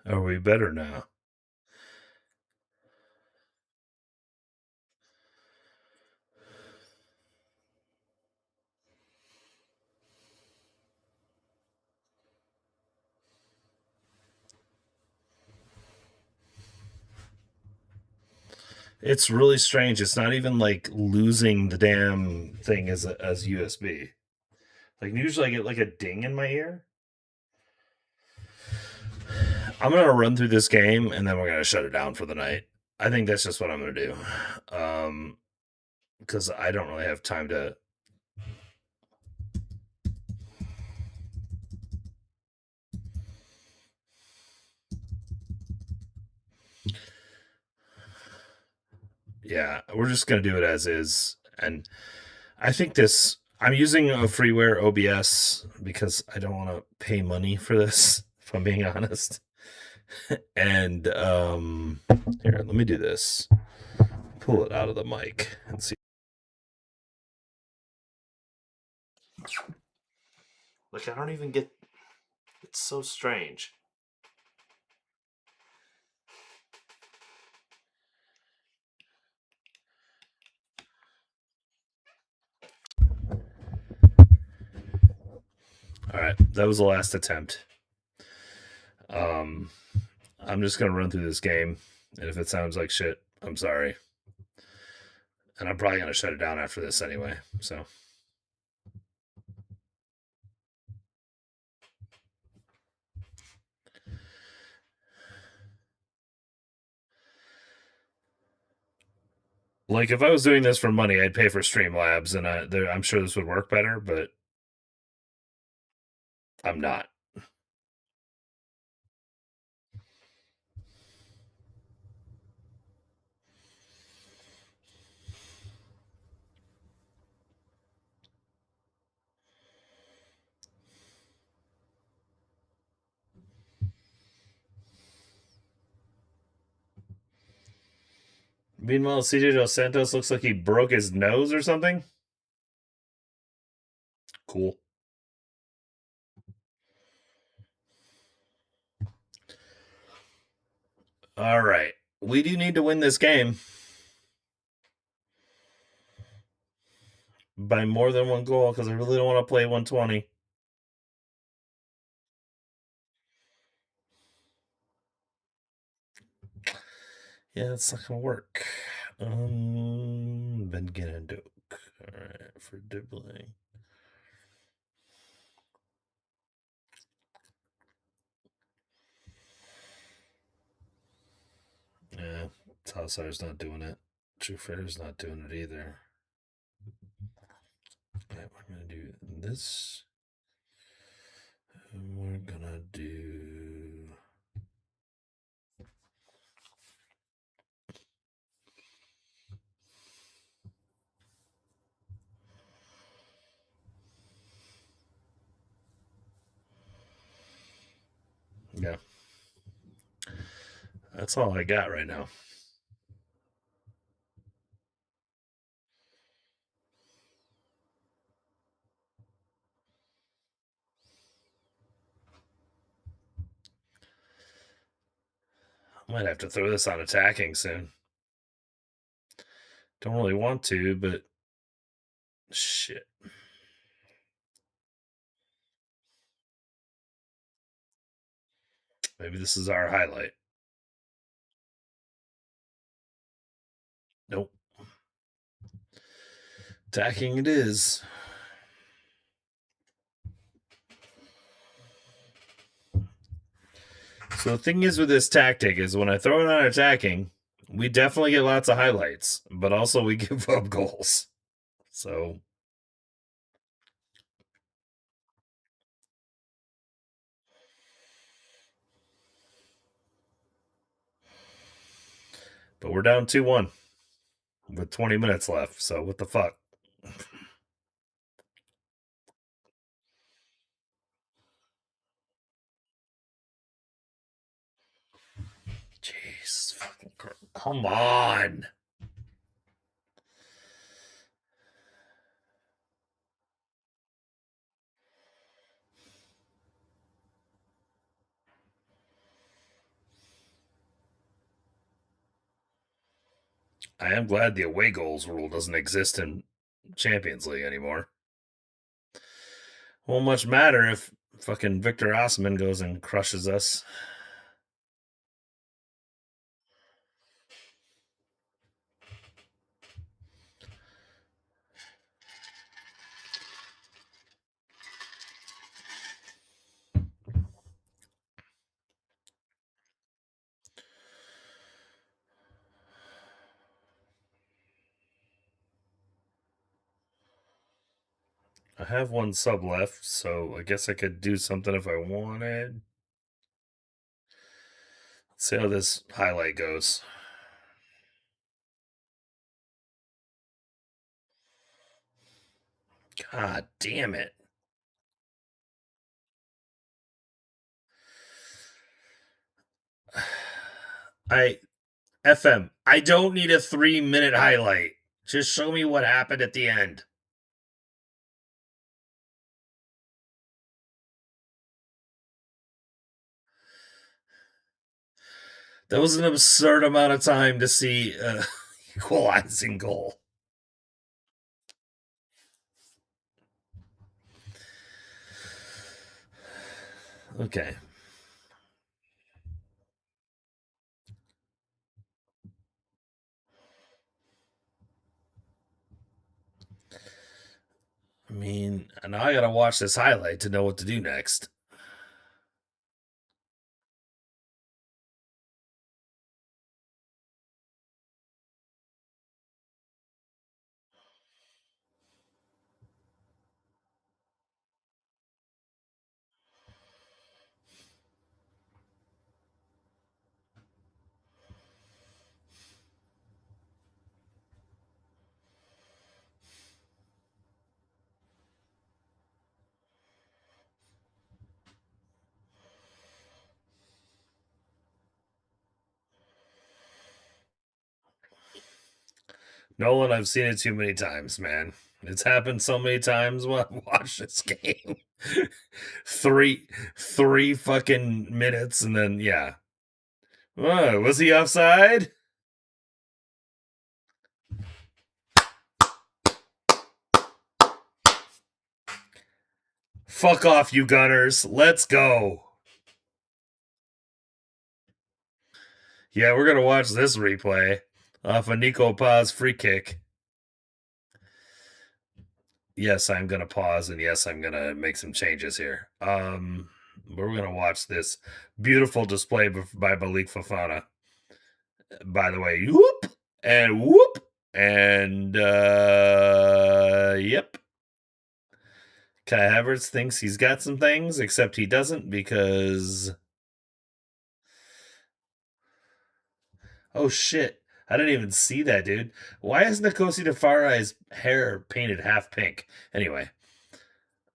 Are we better now? It's really strange. It's not even like losing the damn thing as USB. Like usually I get like a ding in my ear. I'm gonna run through this game and then we're gonna shut it down for the night. I think that's just what I'm gonna do. Because I don't really have time to... Yeah, we're just gonna do it as is. And I think this... I'm using a freeware OBS because I don't want to pay money for this, if I'm being honest. And here, let me do this. Pull it out of the mic and see. Like, I don't even get. It's so strange. All right, that was the last attempt. I'm just gonna run through this game, and if it sounds like shit, I'm sorry. And I'm probably gonna shut it down after this anyway. So. Like, if I was doing this for money, I'd pay for Streamlabs, and I'm sure this would work better, but I'm not. Meanwhile, CJ Dos Santos looks like he broke his nose or something. Cool. All right. We do need to win this game by more than one goal because I really don't want to play 120. Yeah, it's not going to work. Ben Ganondok. All right, for dribbling. Yeah, Tossar's not doing it. True Fair's not doing it either. Alright, we're going to do this. And we're going to do... Yeah. That's all I got right now. I might have to throw this on attacking soon. Don't really want to, but shit. Maybe this is our highlight. Nope. Attacking it is. So the thing is with this tactic is when I throw it on attacking, we definitely get lots of highlights, but also we give up goals. So but we're down 2-1 with 20 minutes left. So what the fuck? Jeez, fucking come on. I am glad the away goals rule doesn't exist in Champions League anymore. Won't much matter if fucking Victor Osman goes and crushes us. I have one sub left, so I guess I could do something if I wanted. Let's see how this highlight goes. God damn it. FM, I don't need a 3-minute highlight. Just show me what happened at the end. That was an absurd amount of time to see equalizing goal. Okay. I mean, now I gotta watch this highlight to know what to do next. Nolan, I've seen it too many times, man. It's happened so many times when I watch this game. three fucking minutes, and then yeah. Oh, was he offside? Fuck off, you Gunners. Let's go. Yeah, we're gonna watch this replay off a Nico Paz free kick. Yes, I'm gonna pause, and yes, I'm gonna make some changes here. We're gonna watch this beautiful display by Malik Fofana. By the way, whoop and whoop and yep. Kai Havertz thinks he's got some things, except he doesn't because oh shit. I didn't even see that, dude. Why is Nkosi Defarai's hair painted half pink? Anyway,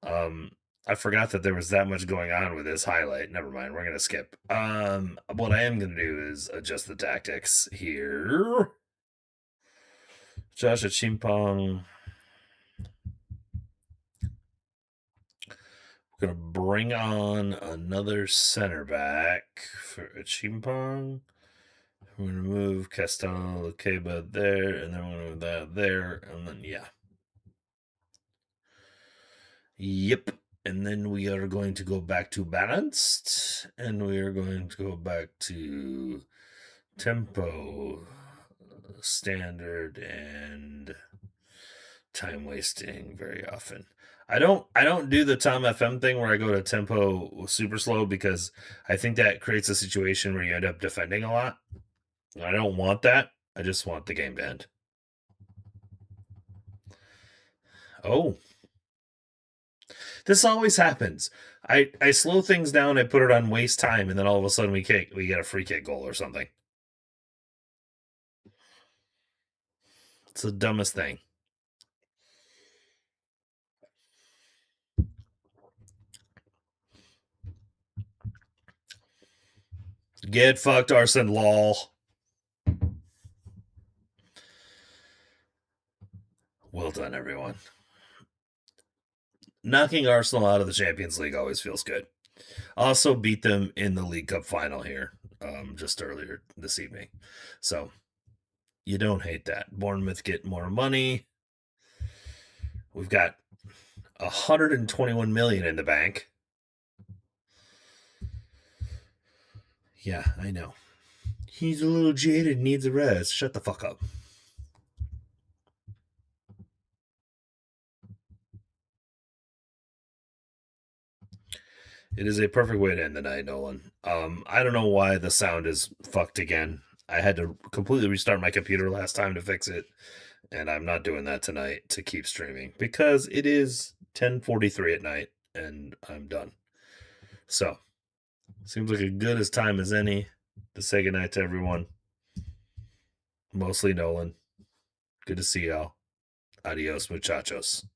I forgot that there was that much going on with this highlight. Never mind, we're gonna skip. What I am gonna do is adjust the tactics here. Joshua Chimpong. We're gonna bring on another center back for Chimpong. We're gonna move Castello Keba there, and then we're gonna move that there, and then yeah. Yep. And then we are going to go back to balanced, and we are going to go back to tempo, standard, and time wasting very often. I don't do the Tom FM thing where I go to tempo super slow because I think that creates a situation where you end up defending a lot. I don't want that. I just want the game to end. Oh. This always happens. I slow things down, I put it on waste time, and then all of a sudden we get a free kick goal or something. It's the dumbest thing. Get fucked, Arson, lol. Well done, everyone. Knocking Arsenal out of the Champions League always feels good. Also beat them in the League Cup final here just earlier this evening. So you don't hate that. Bournemouth get more money. We've got 121 million in the bank. Yeah, I know. He's a little jaded, needs a rest. Shut the fuck up. It is a perfect way to end the night, Nolan. I don't know why the sound is fucked again. I had to completely restart my computer last time to fix it, and I'm not doing that tonight to keep streaming because it is 10:43 at night and I'm done. So, seems like a good as time as any to say goodnight to everyone. Mostly Nolan. Good to see y'all. Adios, muchachos.